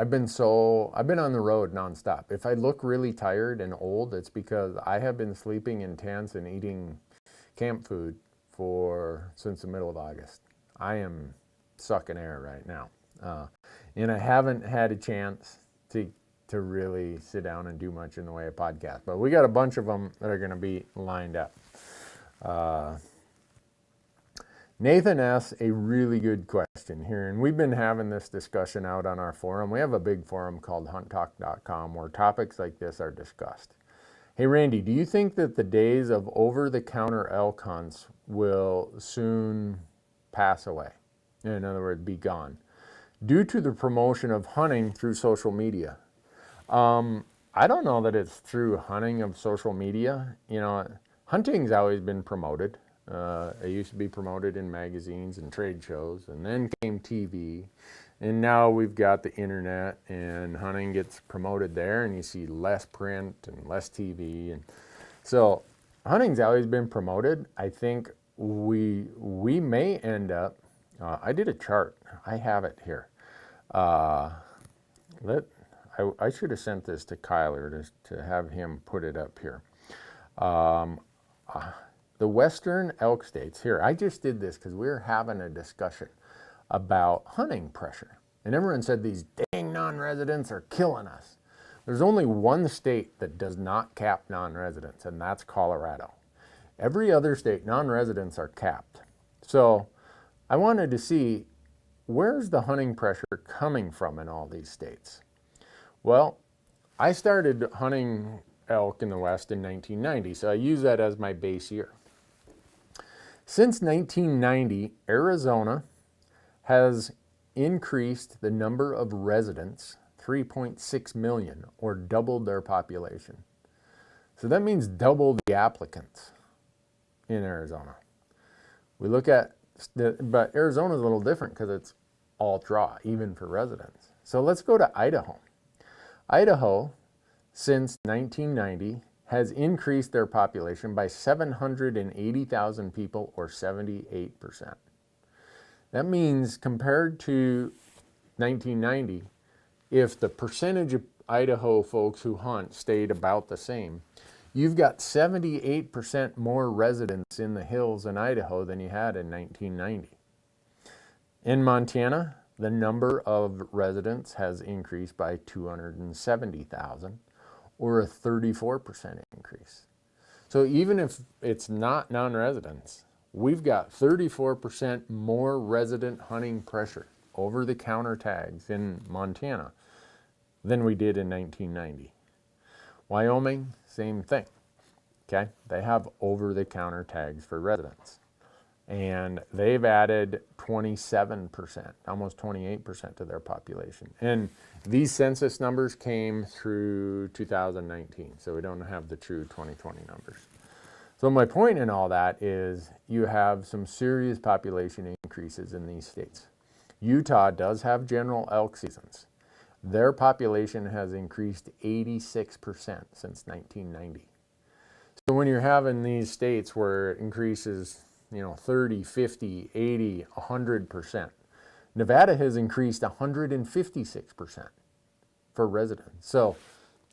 been on the road nonstop. If I look really tired and old, it's because I have been sleeping in tents and eating camp food since the middle of August. I am sucking air right now. And I haven't had a chance to really sit down and do much in the way of podcast. But we got a bunch of them that are going to be lined up. Nathan asks a really good question here, and we've been having this discussion out on our forum. We have a big forum called hunttalk.com where topics like this are discussed. Hey, Randy, do you think that the days of over-the-counter elk hunts will soon pass away? In other words, be gone, due to the promotion of hunting through social media? I don't know that it's through hunting of social media. Hunting's always been promoted. It used to be promoted in magazines and trade shows, and then came TV, and now we've got the internet, and hunting gets promoted there, and you see less print and less TV, and so hunting's always been promoted. I think we may end up. I did a chart. I have it here. I should have sent this to Kyler to have him put it up here. The Western elk states, here, I just did this because we were having a discussion about hunting pressure. And everyone said these dang non-residents are killing us. There's only one state that does not cap non-residents, and that's Colorado. Every other state, non-residents are capped. So I wanted to see, where's the hunting pressure coming from in all these states? Well, I started hunting elk in the West in 1990, so I use that as my base year. Since 1990, Arizona has increased the number of residents 3.6 million, or doubled their population. So that means double the applicants in Arizona. We look at But Arizona's a little different because it's all draw, even for residents. So let's go to Idaho. Idaho, since 1990, has increased their population by 780,000 people, or 78%. That means, compared to 1990, if the percentage of Idaho folks who hunt stayed about the same, you've got 78% more residents in the hills in Idaho than you had in 1990. In Montana, the number of residents has increased by 270,000, or a 34% increase. So even if it's not non-residents, we've got 34% more resident hunting pressure over the counter tags in Montana than we did in 1990. Wyoming, same thing. Okay, they have over the counter tags for residents. And they've added 27%, almost 28% to their population. And these census numbers came through 2019, so we don't have the true 2020 numbers. So my point in all that is you have some serious population increases in these states. Utah does have general elk seasons. Their population has increased 86% since 1990. So when you're having these states where it increases 30, 50, 80, 100%. Nevada has increased 156% for residents. So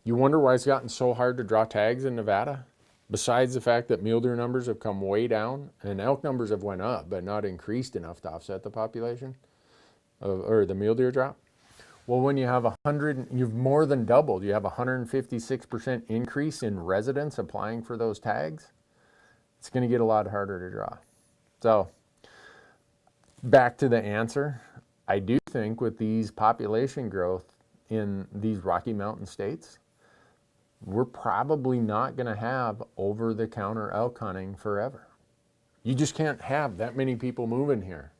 you wonder why it's gotten so hard to draw tags in Nevada? Besides the fact that mule deer numbers have come way down and elk numbers have went up, but not increased enough to offset the population or the mule deer drop. Well, when you have you've more than doubled. You have 156% increase in residents applying for those tags. It's going to get a lot harder to draw. So back to the answer, I do think with these population growth in these Rocky Mountain states, we're probably not going to have over-the-counter elk hunting forever. You just can't have that many people moving here.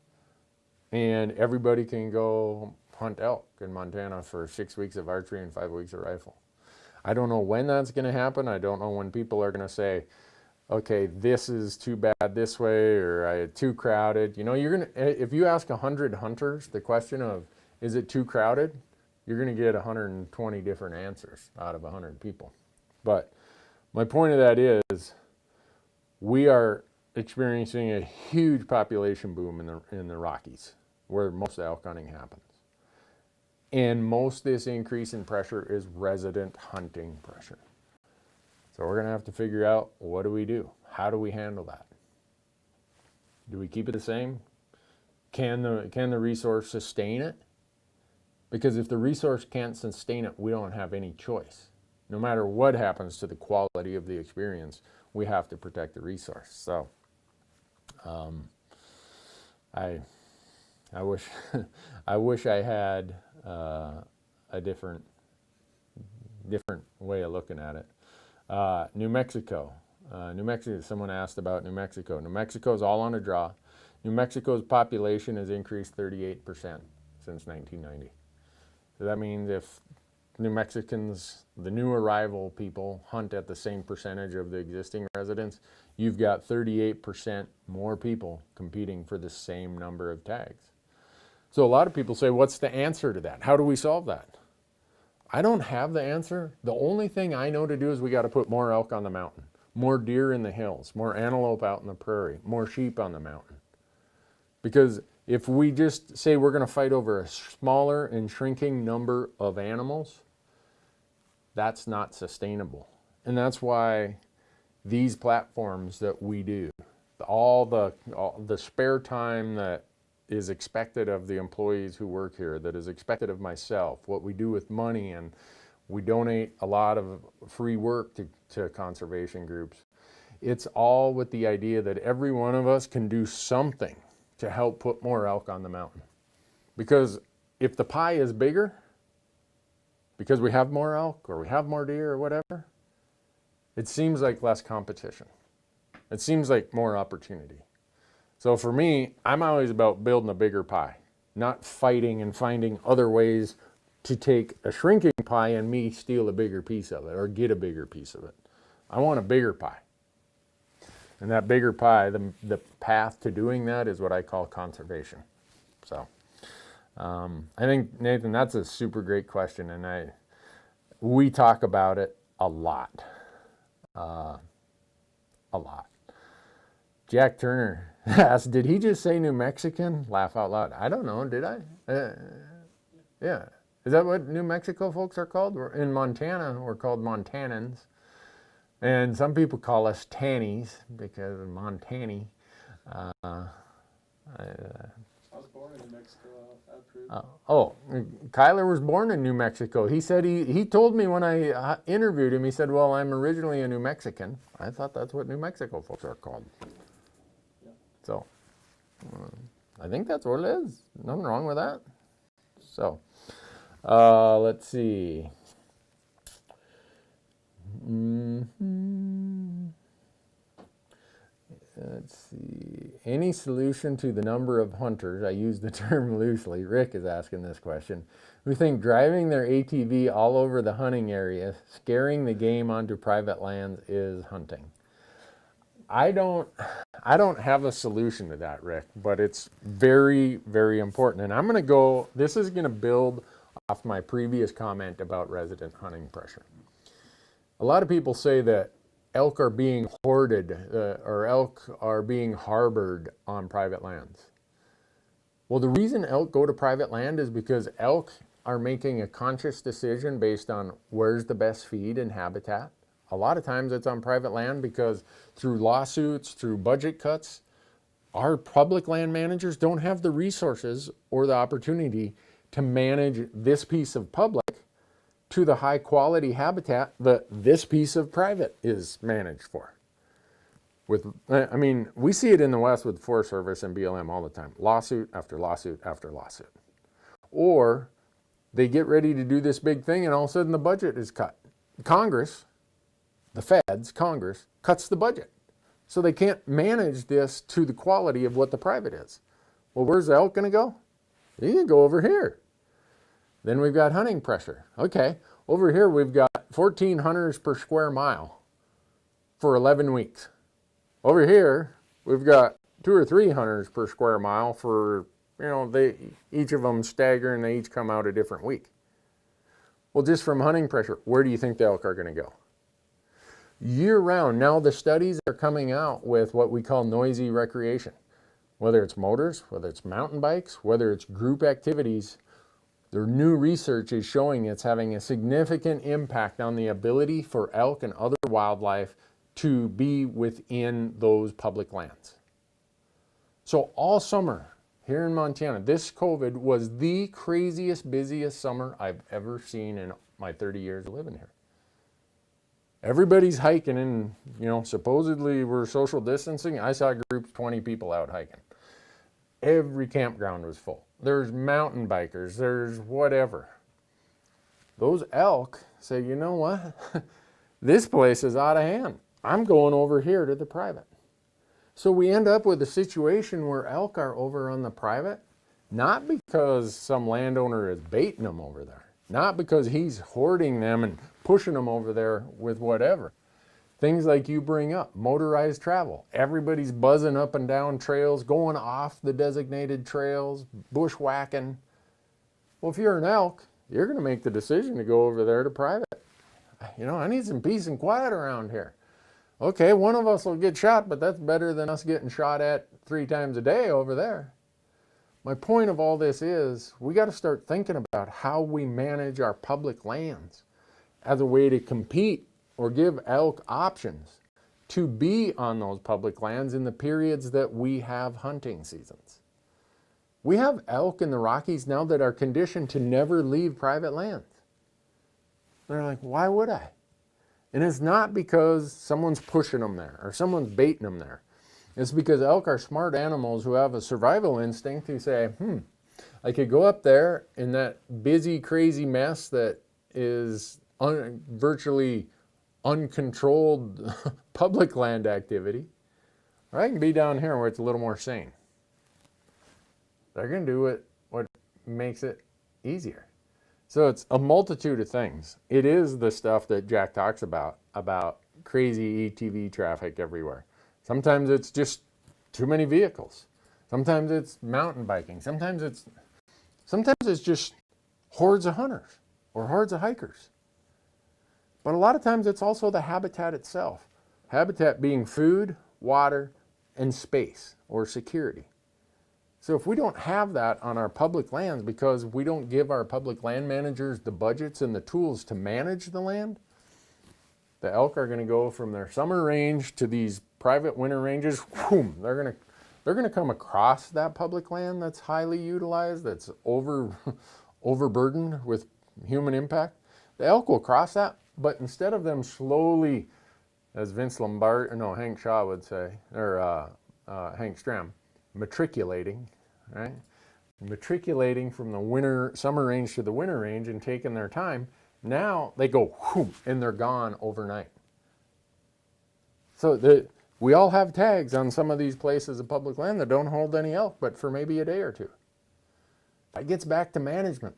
And everybody can go hunt elk in Montana for 6 weeks of archery and 5 weeks of rifle. I don't know when that's going to happen. I don't know when people are going to say, okay, this is too bad this way, or too crowded. If you ask 100 hunters the question of, is it too crowded? You're gonna get 120 different answers out of 100 people. But my point of that is, we are experiencing a huge population boom in the Rockies, where most elk hunting happens. And most of this increase in pressure is resident hunting pressure. So we're going to have to figure out, what do we do? How do we handle that? Do we keep it the same? Can the resource sustain it? Because if the resource can't sustain it, we don't have any choice. No matter what happens to the quality of the experience, we have to protect the resource. So I wish I wish I had a different way of looking at it. New Mexico. Someone asked about New Mexico. New Mexico's all on a draw. New Mexico's population has increased 38% since 1990. So that means if New Mexicans, the new arrival people, hunt at the same percentage of the existing residents, you've got 38% more people competing for the same number of tags. So a lot of people say, what's the answer to that? How do we solve that? I don't have the answer. The only thing I know to do is we got to put more elk on the mountain, more deer in the hills, more antelope out in the prairie, more sheep on the mountain. Because if we just say we're going to fight over a smaller and shrinking number of animals, that's not sustainable. And that's why these platforms that we do, all the spare time that is expected of the employees who work here, that is expected of myself, what we do with money, and we donate a lot of free work to conservation groups. It's all with the idea that every one of us can do something to help put more elk on the mountain. Because if the pie is bigger, because we have more elk or we have more deer or whatever, it seems like less competition. It seems like more opportunity. So for me, I'm always about building a bigger pie, not fighting and finding other ways to take a shrinking pie and me steal a bigger piece of it or get a bigger piece of it. I want a bigger pie. And that bigger pie, the path to doing that is what I call conservation. So I think, Nathan, that's a super great question, and we talk about it a lot. A lot. Jack Turner asked, did he just say New Mexican? Laugh out loud. I don't know, did I? Yeah. Is that what New Mexico folks are called? In Montana, we're called Montanans. And some people call us Tannies because of Montani. I was born in New Mexico. I approve. Kyler was born in New Mexico. He said he told me when I interviewed him, he said, well, I'm originally a New Mexican. I thought that's what New Mexico folks are called. Yeah. So I think that's what it is. Nothing wrong with that. So let's see. Let's see. Any solution to the number of hunters? I use the term loosely. Rick is asking this question. Who think driving their ATV all over the hunting area, scaring the game onto private lands is hunting. I don't have a solution to that, Rick, but it's very, very important. And I'm going to go, this is going to build off my previous comment about resident hunting pressure. A lot of people say that elk are being hoarded or elk are being harbored on private lands. Well, the reason elk go to private land is because elk are making a conscious decision based on where's the best feed and habitat. A lot of times it's on private land because through lawsuits, through budget cuts, our public land managers don't have the resources or the opportunity to manage this piece of public to the high quality habitat that this piece of private is managed for. We see it in the West with Forest Service and BLM all the time. Lawsuit after lawsuit after lawsuit. Or they get ready to do this big thing and all of a sudden the budget is cut. Congress, the feds, Congress, cuts the budget. So they can't manage this to the quality of what the private is. Well, where's the elk gonna go? You can go over here. Then we've got hunting pressure. Okay, over here we've got 14 hunters per square mile for 11 weeks. Over here, we've got 2 or 3 hunters per square mile for, each of them stagger and they each come out a different week. Well, just from hunting pressure, where do you think the elk are going to go? Year round, now the studies are coming out with what we call noisy recreation. Whether it's motors, whether it's mountain bikes, whether it's group activities, the new research is showing it's having a significant impact on the ability for elk and other wildlife to be within those public lands. So all summer here in Montana, this COVID was the craziest, busiest summer I've ever seen in my 30 years of living here. Everybody's hiking and, supposedly we're social distancing. I saw groups, 20 people out hiking. Every campground was full. There's mountain bikers, there's whatever. Those elk say, you know what? This place is out of hand. I'm going over here to the private. So we end up with a situation where elk are over on the private, not because some landowner is baiting them over there, not because he's hoarding them and pushing them over there with whatever. Things like you bring up, motorized travel. Everybody's buzzing up and down trails, going off the designated trails, bushwhacking. Well, if you're an elk, you're going to make the decision to go over there to private. I need some peace and quiet around here. Okay, one of us will get shot, but that's better than us getting shot at 3 times a day over there. My point of all this is we got to start thinking about how we manage our public lands as a way to compete or give elk options to be on those public lands in the periods that we have hunting seasons. We have elk in the Rockies now that are conditioned to never leave private lands. They're like, why would I? And it's not because someone's pushing them there or someone's baiting them there. It's because elk are smart animals who have a survival instinct who say, I could go up there in that busy, crazy mess that is virtually uncontrolled public land activity, or I can be down here where it's a little more sane. They're going to do what makes it easier. So it's a multitude of things. It is the stuff that Jack talks about crazy ATV traffic everywhere. Sometimes it's just too many vehicles. Sometimes it's mountain biking. Sometimes it's just hordes of hunters or hordes of hikers. But a lot of times it's also the habitat itself. Habitat being food, water, and space or security. So if we don't have that on our public lands because we don't give our public land managers the budgets and the tools to manage the land, the elk are going to go from their summer range to these private winter ranges. Whoom, they're going to come across that public land that's highly utilized, that's overburdened with human impact. The elk will cross that, but instead of them slowly, as Hank Shaw would say, or Hank Stram, matriculating, right? Matriculating from the summer range to the winter range and taking their time. Now they go whoom, and they're gone overnight. So we all have tags on some of these places of public land that don't hold any elk, but for maybe a day or two. That gets back to management.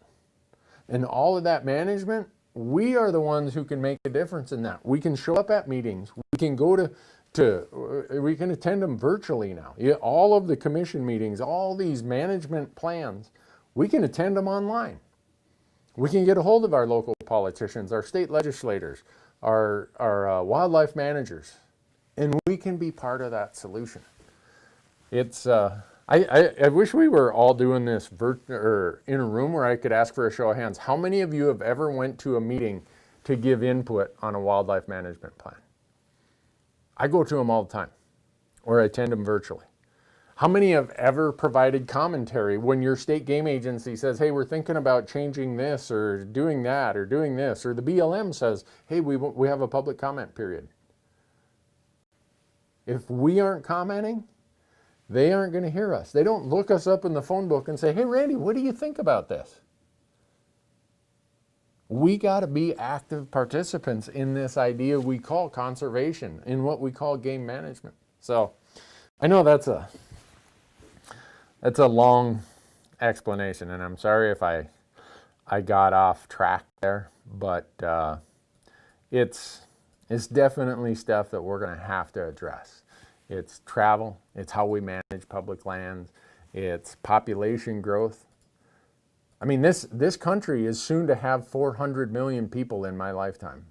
And all of that management, we are the ones who can make a difference in that. We can show up at meetings. We can go we can attend them virtually now. All of the commission meetings, all these management plans, we can attend them online. We can get a hold of our local politicians, our state legislators, our wildlife managers, and we can be part of that solution. It's I wish we were all doing this or in a room where I could ask for a show of hands. How many of you have ever went to a meeting to give input on a wildlife management plan? I go to them all the time, or I attend them virtually. How many have ever provided commentary when your state game agency says, hey, we're thinking about changing this or doing that or doing this, or the BLM says, hey, we have a public comment period? If we aren't commenting, they aren't going to hear us. They don't look us up in the phone book and say, hey, Randy, what do you think about this? We got to be active participants in this idea we call conservation, in what we call game management. So I know that's a long explanation, and I'm sorry if I got off track there, but it's definitely stuff that we're going to have to address. It's travel, it's how we manage public lands, it's population growth. I mean, this country is soon to have 400 million people in my lifetime.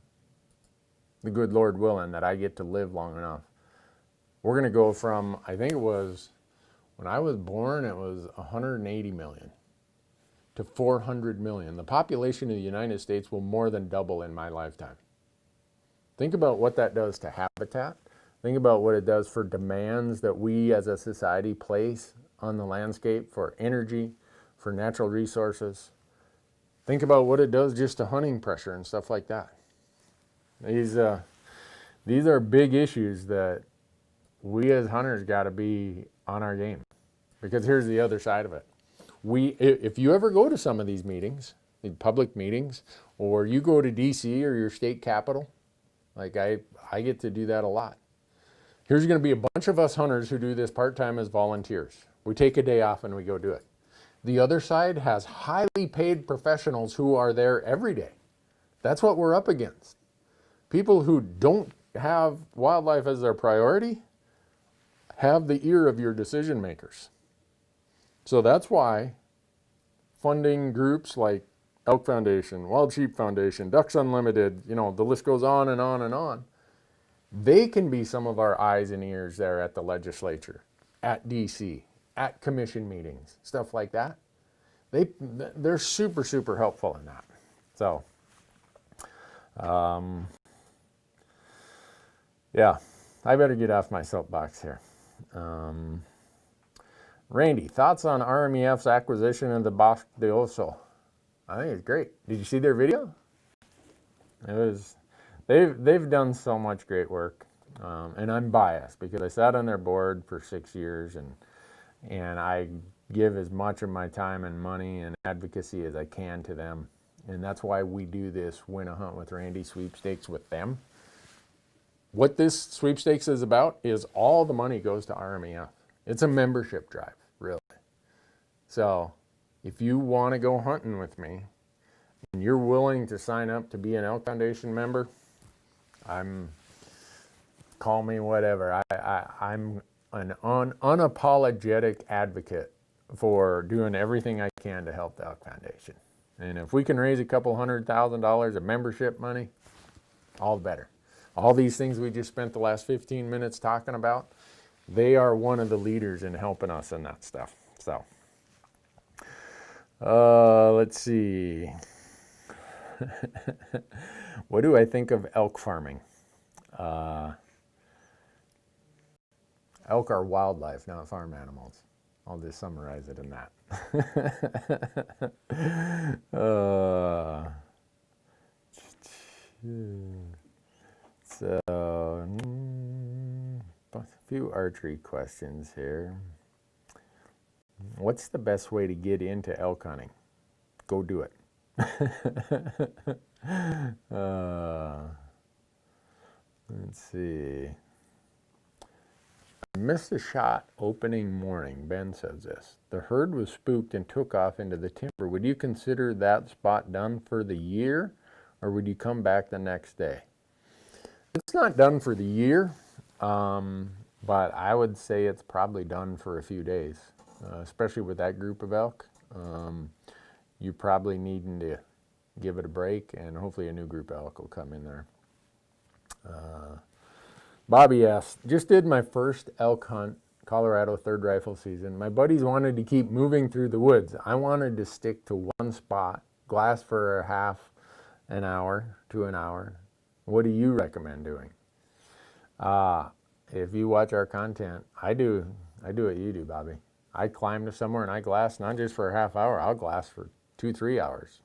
The good Lord willing that I get to live long enough. We're going to go from, I think it was, when I was born, it was 180 million to 400 million. The population of the United States will more than double in my lifetime. Think about what that does to habitat. Think about what it does for demands that we as a society place on the landscape for energy, for natural resources. Think about what it does just to hunting pressure and stuff like that. These are big issues that we as hunters got to be on our game. Because here's the other side of it. If you ever go to some of these meetings, the public meetings, or you go to DC or your state capital, like I get to do that a lot. Here's going to be a bunch of us hunters who do this part-time as volunteers. We take a day off and we go do it. The other side has highly paid professionals who are there every day. That's what we're up against. People who don't have wildlife as their priority have the ear of your decision makers. So that's why funding groups like Elk Foundation, Wild Sheep Foundation, Ducks Unlimited, the list goes on and on and on. They can be some of our eyes and ears there at the legislature, at DC, at commission meetings, stuff like that. They're super, super helpful in that. So, yeah, I better get off my soapbox here. Randy, thoughts on RMEF's acquisition of the Bosque de Oso? I think it's great. Did you see their video? They've done so much great work, and I'm biased because I sat on their board for 6 years, and I give as much of my time and money and advocacy as I can to them, and that's why we do this Win a Hunt with Randy sweepstakes with them. What this sweepstakes is about is all the money goes to RMEF. It's a membership drive, really. So if you want to go hunting with me and you're willing to sign up to be an Elk Foundation member, call me whatever. I'm an unapologetic advocate for doing everything I can to help the Elk Foundation. And if we can raise a couple $100,000 of membership money, all the better. All these things we just spent the last 15 minutes talking about, they are one of the leaders in helping us in that stuff. So, let's see. What do I think of elk farming? Elk are wildlife, not farm animals. I'll just summarize it in that. A few archery questions here. What's the best way to get into elk hunting? Go do it. Let's see. I missed a shot opening morning. Ben says this. The herd was spooked and took off into the timber. Would you consider that spot done for the year, or would you come back the next day? It's not done for the year, but I would say it's probably done for a few days, especially with that group of elk. You're probably needing to give it a break, and hopefully a new group of elk will come in there. Bobby asked, just did my first elk hunt, Colorado third rifle season. My buddies wanted to keep moving through the woods. I wanted to stick to one spot, glass for a half an hour to an hour. What do you recommend doing? If you watch our content, I do what you do, Bobby. I climb to somewhere and I glass, not just for a half hour, I'll glass for 2-3 hours.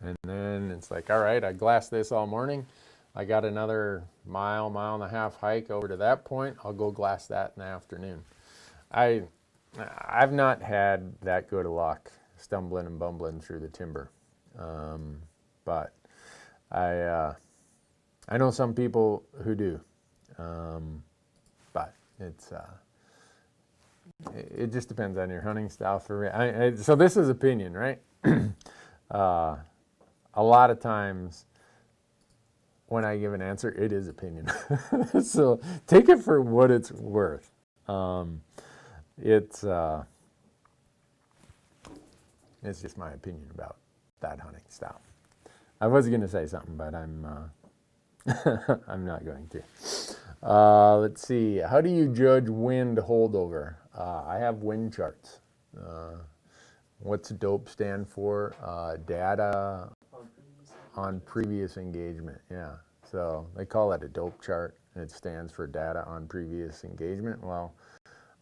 And then it's like, all right, I glassed this all morning. I got another mile and a half hike over to that point. I'll go glass that in the afternoon. I've not had that good of luck stumbling and bumbling through the timber. But I know some people who do. But it just depends on your hunting style for me. So this is opinion, right? A lot of times when I give an answer, it is opinion. So take it for what it's worth. It's just my opinion about that hunting style. I was going to say something, but I'm I'm not going to. Let's see. How do you judge wind holdover? I have wind charts. What's DOPE stand for? Data on previous engagement. Yeah. So they call it a DOPE chart. It stands for data on previous engagement. Well,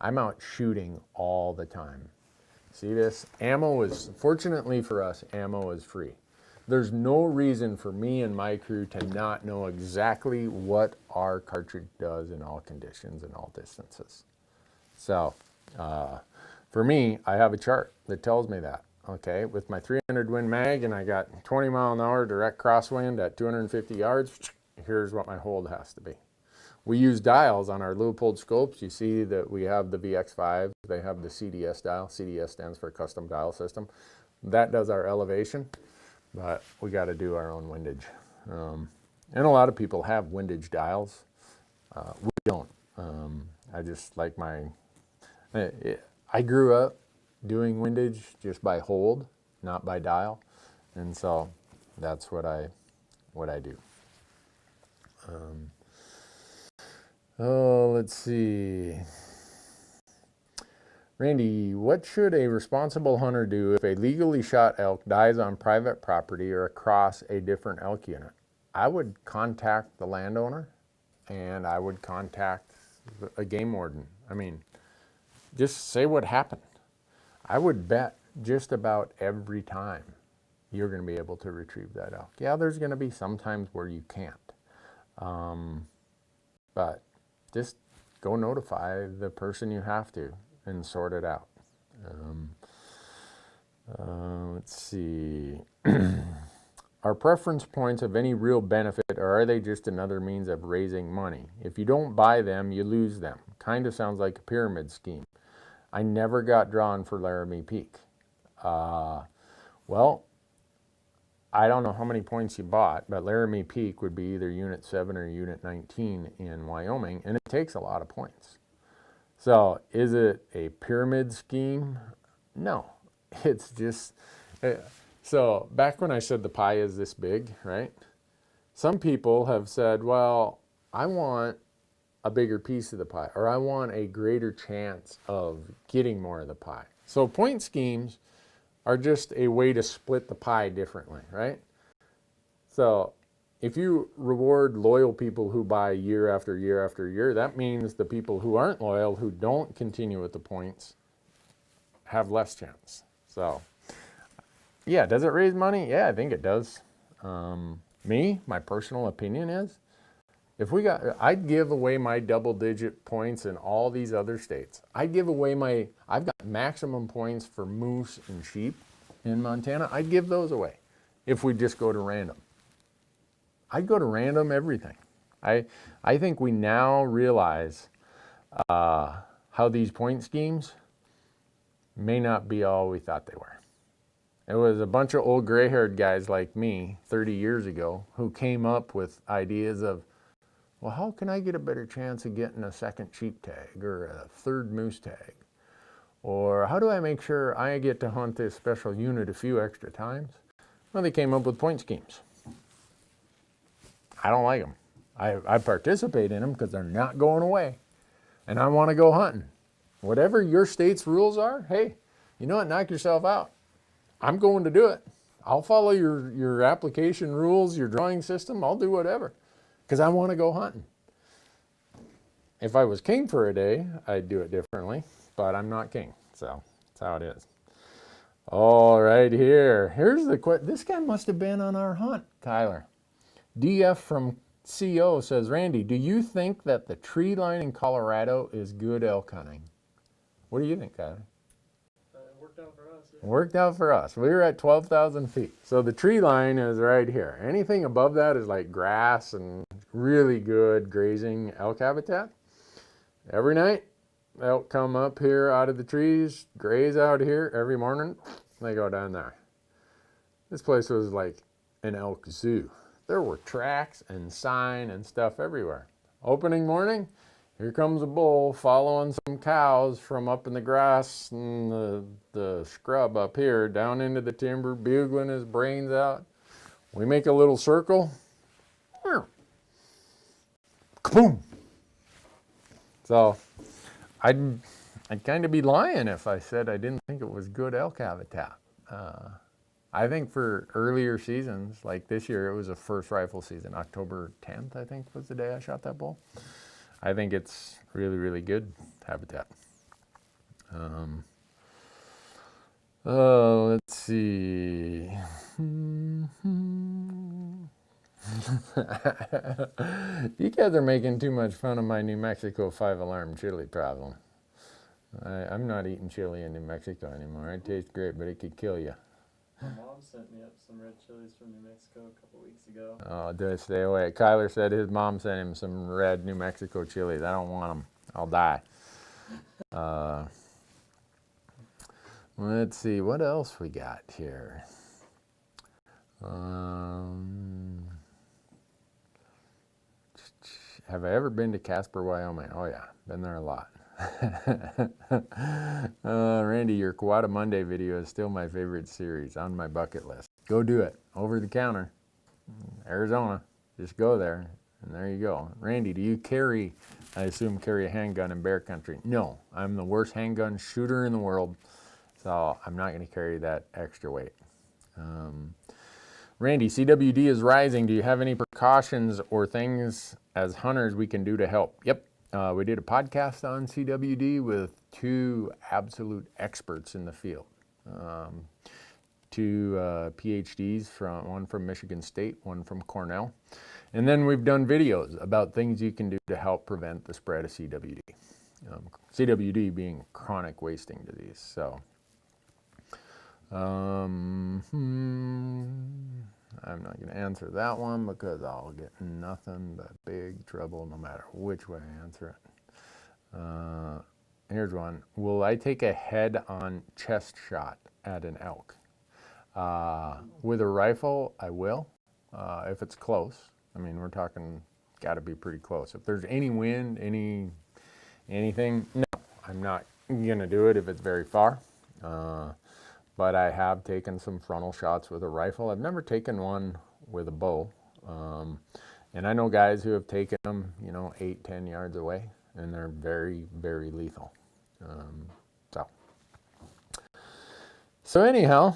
I'm out shooting all the time. See this? Ammo is, fortunately for us, ammo is free. There's no reason for me and my crew to not know exactly what our cartridge does in all conditions and all distances. So for me, I have a chart that tells me that. Okay, with my 300 Win mag and I got 20 mile an hour direct crosswind at 250 yards, here's what my hold has to be. We use dials on our Leupold scopes. You see that we have the VX5, they have the CDS dial. CDS stands for custom dial system. That does our elevation, but we got to do our own windage. And a lot of people have windage dials. We don't. I just like I grew up doing windage just by hold, not by dial, and so that's what I do. Let's see. Randy, what should a responsible hunter do if a legally shot elk dies on private property or across a different elk unit? I would contact the landowner and I would contact a game warden. I mean, just say what happened. I would bet just about every time you're going to be able to retrieve that elk. Yeah, there's going to be some times where you can't. But just go notify the person you have to and sort it out. Let's see. Are preference points of any real benefit, or are they just another means of raising money? If you don't buy them, you lose them. Kind of sounds like a pyramid scheme. I never got drawn for Laramie Peak. Well, I don't know how many points you bought, but Laramie Peak would be either Unit 7 or Unit 19 in Wyoming, and it takes a lot of points. So is it a pyramid scheme? No. It's just, so back when I said the pie is this big, right? Some people have said, well, I want a bigger piece of the pie, or I want a greater chance of getting more of the pie. So point schemes are just a way to split the pie differently, right? So if you reward loyal people who buy year after year after year, that means the people who aren't loyal, who don't continue with the points, have less chance. So yeah, does it raise money? Yeah, I think it does. My personal opinion is, I'd give away my double-digit points in all these other states. I've got maximum points for moose and sheep in Montana. I'd give those away if we just go to random. I'd go to random everything. I think we now realize how these point schemes may not be all we thought they were. It was a bunch of old gray-haired guys like me 30 years ago who came up with ideas of, well, how can I get a better chance of getting a second sheep tag or a third moose tag? Or how do I make sure I get to hunt this special unit a few extra times? Well, they came up with point schemes. I don't like them. I participate in them because they're not going away. And I want to go hunting. Whatever your state's rules are, hey, you know what, knock yourself out. I'm going to do it. I'll follow your application rules, your drawing system. I'll do whatever because I want to go hunting. If I was king for a day, I'd do it differently, but I'm not king. So that's how it is. All right, here's the question. This guy must have been on our hunt, Kyler. DF from CO says, Randy, do you think that the tree line in Colorado is good elk hunting? What do you think, Kyler? It worked out for us. Yeah. Worked out for us. We were at 12,000 feet. So the tree line is right here. Anything above that is like grass and really good grazing elk habitat. Every night, elk come up here out of the trees, graze out here every morning. They go down there. This place was like an elk zoo. There were tracks and sign and stuff everywhere. Opening morning, here comes a bull following some cows from up in the grass and the scrub up here down into the timber, bugling his brains out. We make a little circle. Kaboom! So I'd kind of be lying if I said I didn't think it was good elk habitat. I think for earlier seasons, like this year, it was a first rifle season. October 10th, I think, was the day I shot that bull. I think it's really, really good habitat. Let's see. You guys are making too much fun of my New Mexico 5-alarm chili problem. I'm not eating chili in New Mexico anymore. It tastes great, but it could kill you. My mom sent me up some red chilies from New Mexico a couple weeks ago. Oh, do stay away. Kyler said his mom sent him some red New Mexico chilies. I don't want them. I'll die. Let's see. What else we got here? Have I ever been to Casper, Wyoming? Oh, yeah. Been there a lot. Randy, your Kawada Monday video is still my favorite series on my bucket list. Go do it. Over the counter. Arizona. Just go there. And there you go. Randy, do you carry, I assume, carry a handgun in bear country? No. I'm the worst handgun shooter in the world. So I'm not going to carry that extra weight. Randy, CWD is rising. Do you have any precautions or things as hunters we can do to help? Yep. We did a podcast on CWD with two absolute experts in the field. Two PhDs, one from Michigan State, one from Cornell. And then we've done videos about things you can do to help prevent the spread of CWD. CWD being chronic wasting disease. So, I'm not going to answer that one because I'll get nothing but big trouble no matter which way I answer it. Here's one. Will I take a head-on chest shot at an elk? With a rifle, I will, if it's close. I mean, we're talking, got to be pretty close. If there's any wind, anything, no, I'm not gonna do it if it's very far. But I have taken some frontal shots with a rifle. I've never taken one with a bow. And I know guys who have taken them, 8-10 yards away, and they're very, very lethal. So anyhow,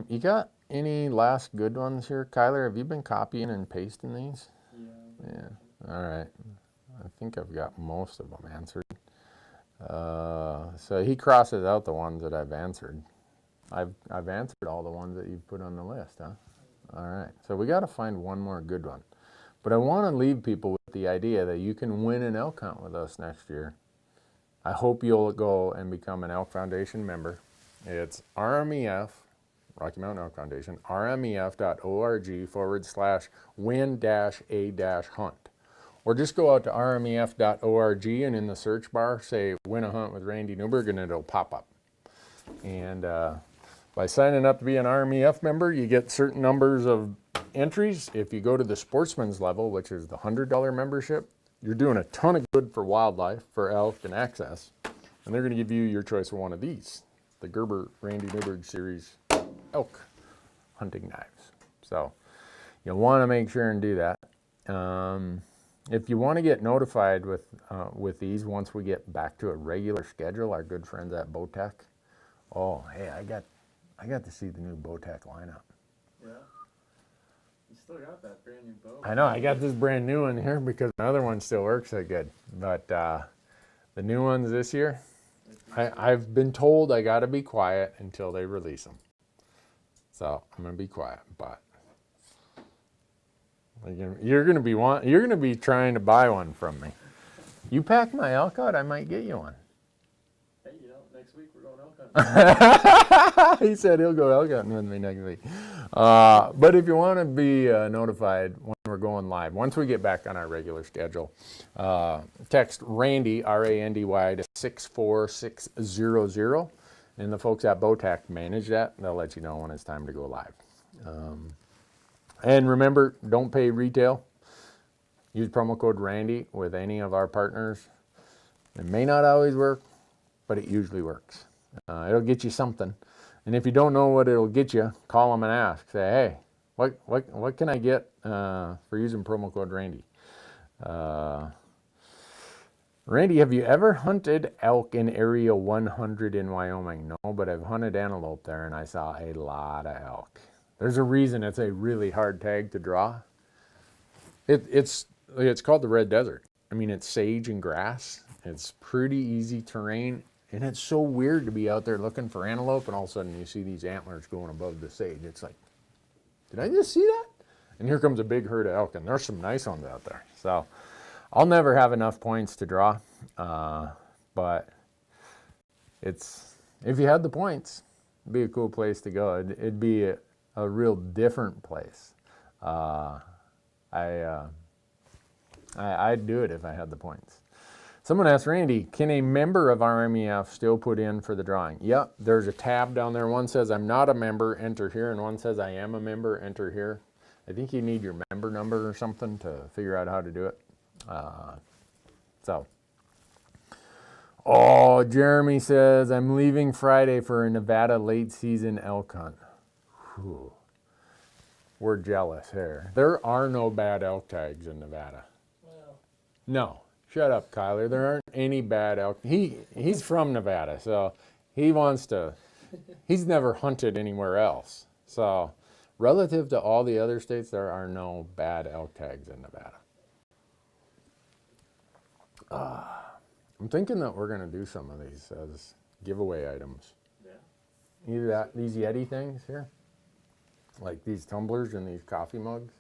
you got any last good ones here, Kyler? Have you been copying and pasting these? Yeah. All right. I think I've got most of them answered. So he crosses out the ones that I've answered. I've answered all the ones that you've put on the list, huh? All right. So we got to find one more good one. But I want to leave people with the idea that you can win an elk hunt with us next year. I hope you'll go and become an Elk Foundation member. It's RMEF, Rocky Mountain Elk Foundation, rmef.org/win-a-hunt. Or just go out to rmef.org and in the search bar say win a hunt with Randy Newberg and it'll pop up. And by signing up to be an RMEF member, you get certain numbers of entries. If you go to the sportsman's level, which is the $100 membership, you're doing a ton of good for wildlife, for elk and access. And they're going to give you your choice of one of these, the Gerber Randy Newberg series elk hunting knives. So you'll want to make sure and do that. If you want to get notified with these once we get back to a regular schedule, our good friends at Bowtech. Oh, hey, I got to see the new Bowtech lineup. Yeah. You still got that brand new bow. I know, I got this brand new one here because my other one still works so good. But the new ones this year, I've been told I got to be quiet until they release them. So I'm going to be quiet, but you're going to be trying to buy one from me. You pack my elk out, I might get you one. Hey, next week we're going elk hunting. He said he'll go elk hunting with me next week. But if you want to be notified when we're going live, once we get back on our regular schedule, text Randy, R-A-N-D-Y, to 64600, and the folks at Bowtech manage that. They'll let you know when it's time to go live. And remember, don't pay retail. Use promo code Randy with any of our partners. It may not always work, but it usually works. It'll get you something. And if you don't know what it'll get you, call them and ask. Say, hey, what can I get for using promo code Randy? Randy, have you ever hunted elk in Area 100 in Wyoming? No, but I've hunted antelope there and I saw a lot of elk. There's a reason it's a really hard tag to draw. It's called the Red Desert. I mean, it's sage and grass. It's pretty easy terrain. And it's so weird to be out there looking for antelope and all of a sudden you see these antlers going above the sage. It's like, did I just see that? And here comes a big herd of elk, and there's some nice ones out there. So I'll never have enough points to draw, but if you had the points, it'd be a cool place to go. It'd be a real different place. I'd do it if I had the points. Someone asked Randy, can a member of RMEF still put in for the drawing? Yep, there's a tab down there. One says I'm not a member, enter here, and one says I am a member, enter here. I think you need your member number or something to figure out how to do it. Jeremy says, I'm leaving Friday for a Nevada late season elk hunt. Whew. We're jealous here. There are no bad elk tags in Nevada. Well, No. Shut up, Kyler. There aren't any bad elk. He's from Nevada, so he's never hunted anywhere else. So relative to all the other states, there are no bad elk tags in Nevada. I'm thinking that we're going to do some of these as giveaway items. yeah. Either these Yeti things here, like these tumblers and these coffee mugs.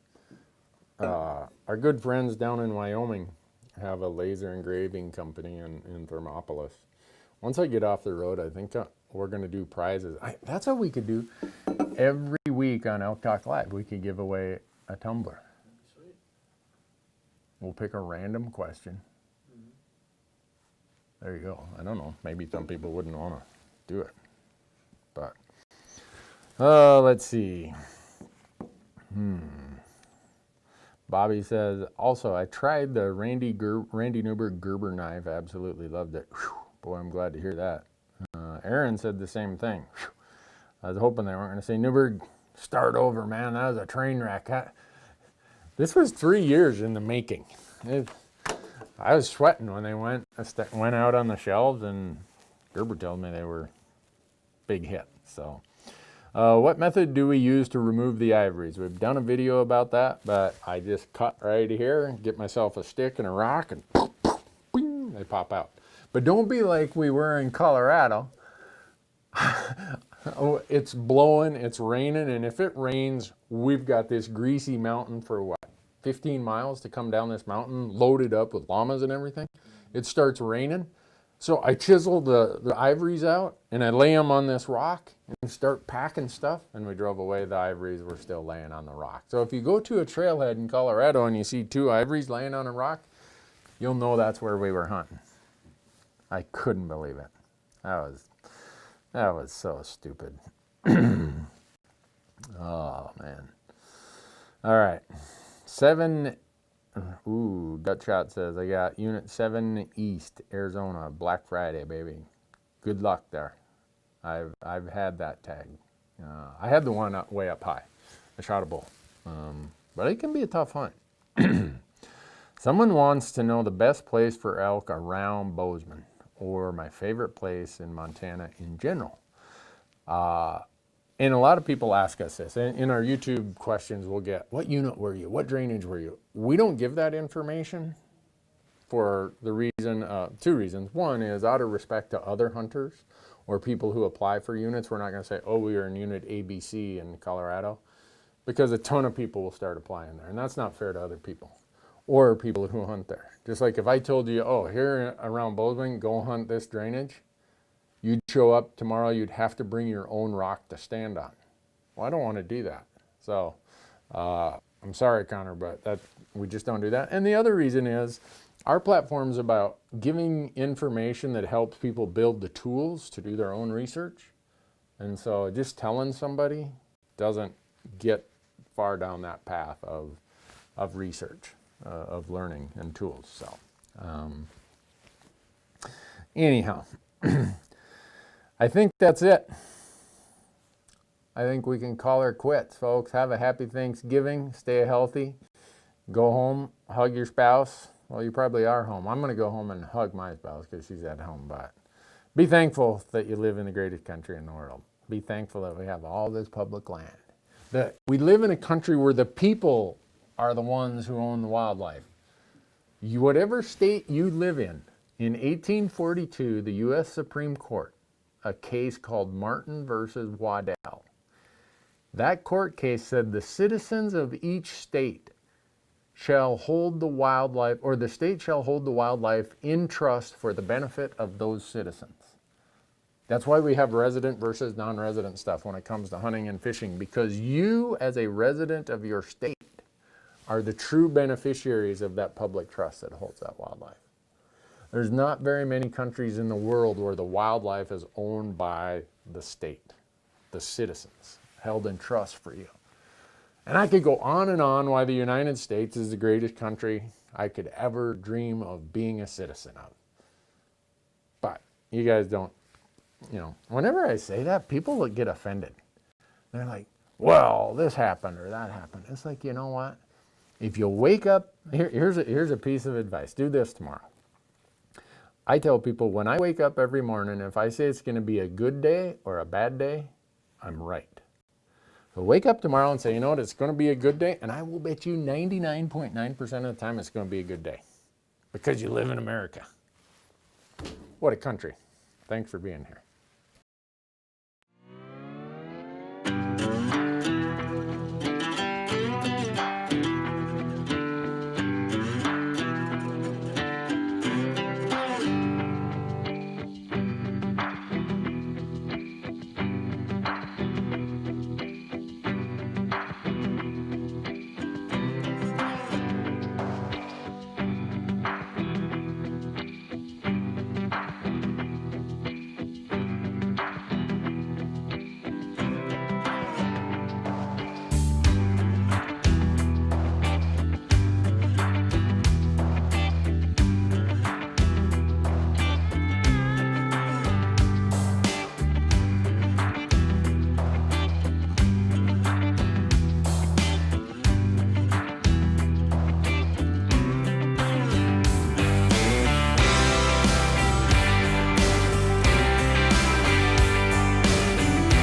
Our good friends down in Wyoming have a laser engraving company in Thermopolis. Once I get off the road, I think we're going to do prizes. That's what we could do every week on Elk Talk Live. We could give away a tumbler. Sweet. We'll pick a random question. Mm-hmm. There you go. I don't know. Maybe some people wouldn't want to do it. But Let's see. Bobby says, also, I tried the Randy Newberg Gerber knife. Absolutely loved it. Whew. Boy, I'm glad to hear that. Aaron said the same thing. Whew. I was hoping they weren't going to say, Newberg, start over, man. That was a train wreck. This was 3 years in the making. I was sweating when they went out on the shelves, and Gerber told me they were big hit. So, what method do we use to remove the ivories? We've done a video about that, but I just cut right here, get myself a stick and a rock, and poof, poof, bing, they pop out. But don't be like we were in Colorado. It's blowing, it's raining, and if it rains, we've got this greasy mountain for what, 15 miles to come down this mountain, loaded up with llamas and everything. It starts raining. So I chisel the ivories out, and I lay them on this rock and start packing stuff, and we drove away. The ivories were still laying on the rock. So if you go to a trailhead in Colorado and you see 2 ivories laying on a rock, you'll know that's where we were hunting. I couldn't believe it. That was so stupid. Oh, man. All right. 7, Gutshot says, I got Unit 7 East, Arizona, Black Friday, baby. Good luck there. I've had that tag. I had the one way up high. I shot a bull. But it can be a tough hunt. Someone wants to know the best place for elk around Bozeman, or my favorite place in Montana in general. And a lot of people ask us this. In our YouTube questions, we'll get, what unit were you? What drainage were you? We don't give that information for the reason, 2 reasons. One is out of respect to other hunters or people who apply for units. We're not going to say, oh, we are in unit ABC in Colorado, because a ton of people will start applying there. And that's not fair to other people or people who hunt there. Just like if I told you, oh, here around Bozeman, go hunt this drainage, you'd show up tomorrow, you'd have to bring your own rock to stand on. Well, I don't want to do that. So I'm sorry, Connor, but we just don't do that. And the other reason is our platform is about giving information that helps people build the tools to do their own research. And so just telling somebody doesn't get far down that path of research, of learning and tools. So anyhow, I think that's it. I think we can call her quits, folks. Have a happy Thanksgiving. Stay healthy. Go home. Hug your spouse. Well, you probably are home. I'm going to go home and hug my spouse because she's at home. But be thankful that you live in the greatest country in the world. Be thankful that we have all this public land. That we live in a country where the people are the ones who own the wildlife. Whatever state you live in 1842, the U.S. Supreme Court, a case called Martin versus Waddell. That court case said the citizens of each state shall hold the wildlife, or the state shall hold the wildlife in trust for the benefit of those citizens. That's why we have resident versus non-resident stuff when it comes to hunting and fishing, because you, as a resident of your state, are the true beneficiaries of that public trust that holds that wildlife. There's not very many countries in the world where the wildlife is owned by the state, the citizens, held in trust for you. And I could go on and on why the United States is the greatest country I could ever dream of being a citizen of. But you guys don't, whenever I say that, people get offended. They're like, well, this happened or that happened. It's like, you know what? If you wake up, here's a piece of advice. Do this tomorrow. I tell people when I wake up every morning, if I say it's going to be a good day or a bad day, I'm right. So wake up tomorrow and say, you know what, it's going to be a good day, and I will bet you 99.9% of the time it's going to be a good day because you live in America. What a country. Thanks for being here.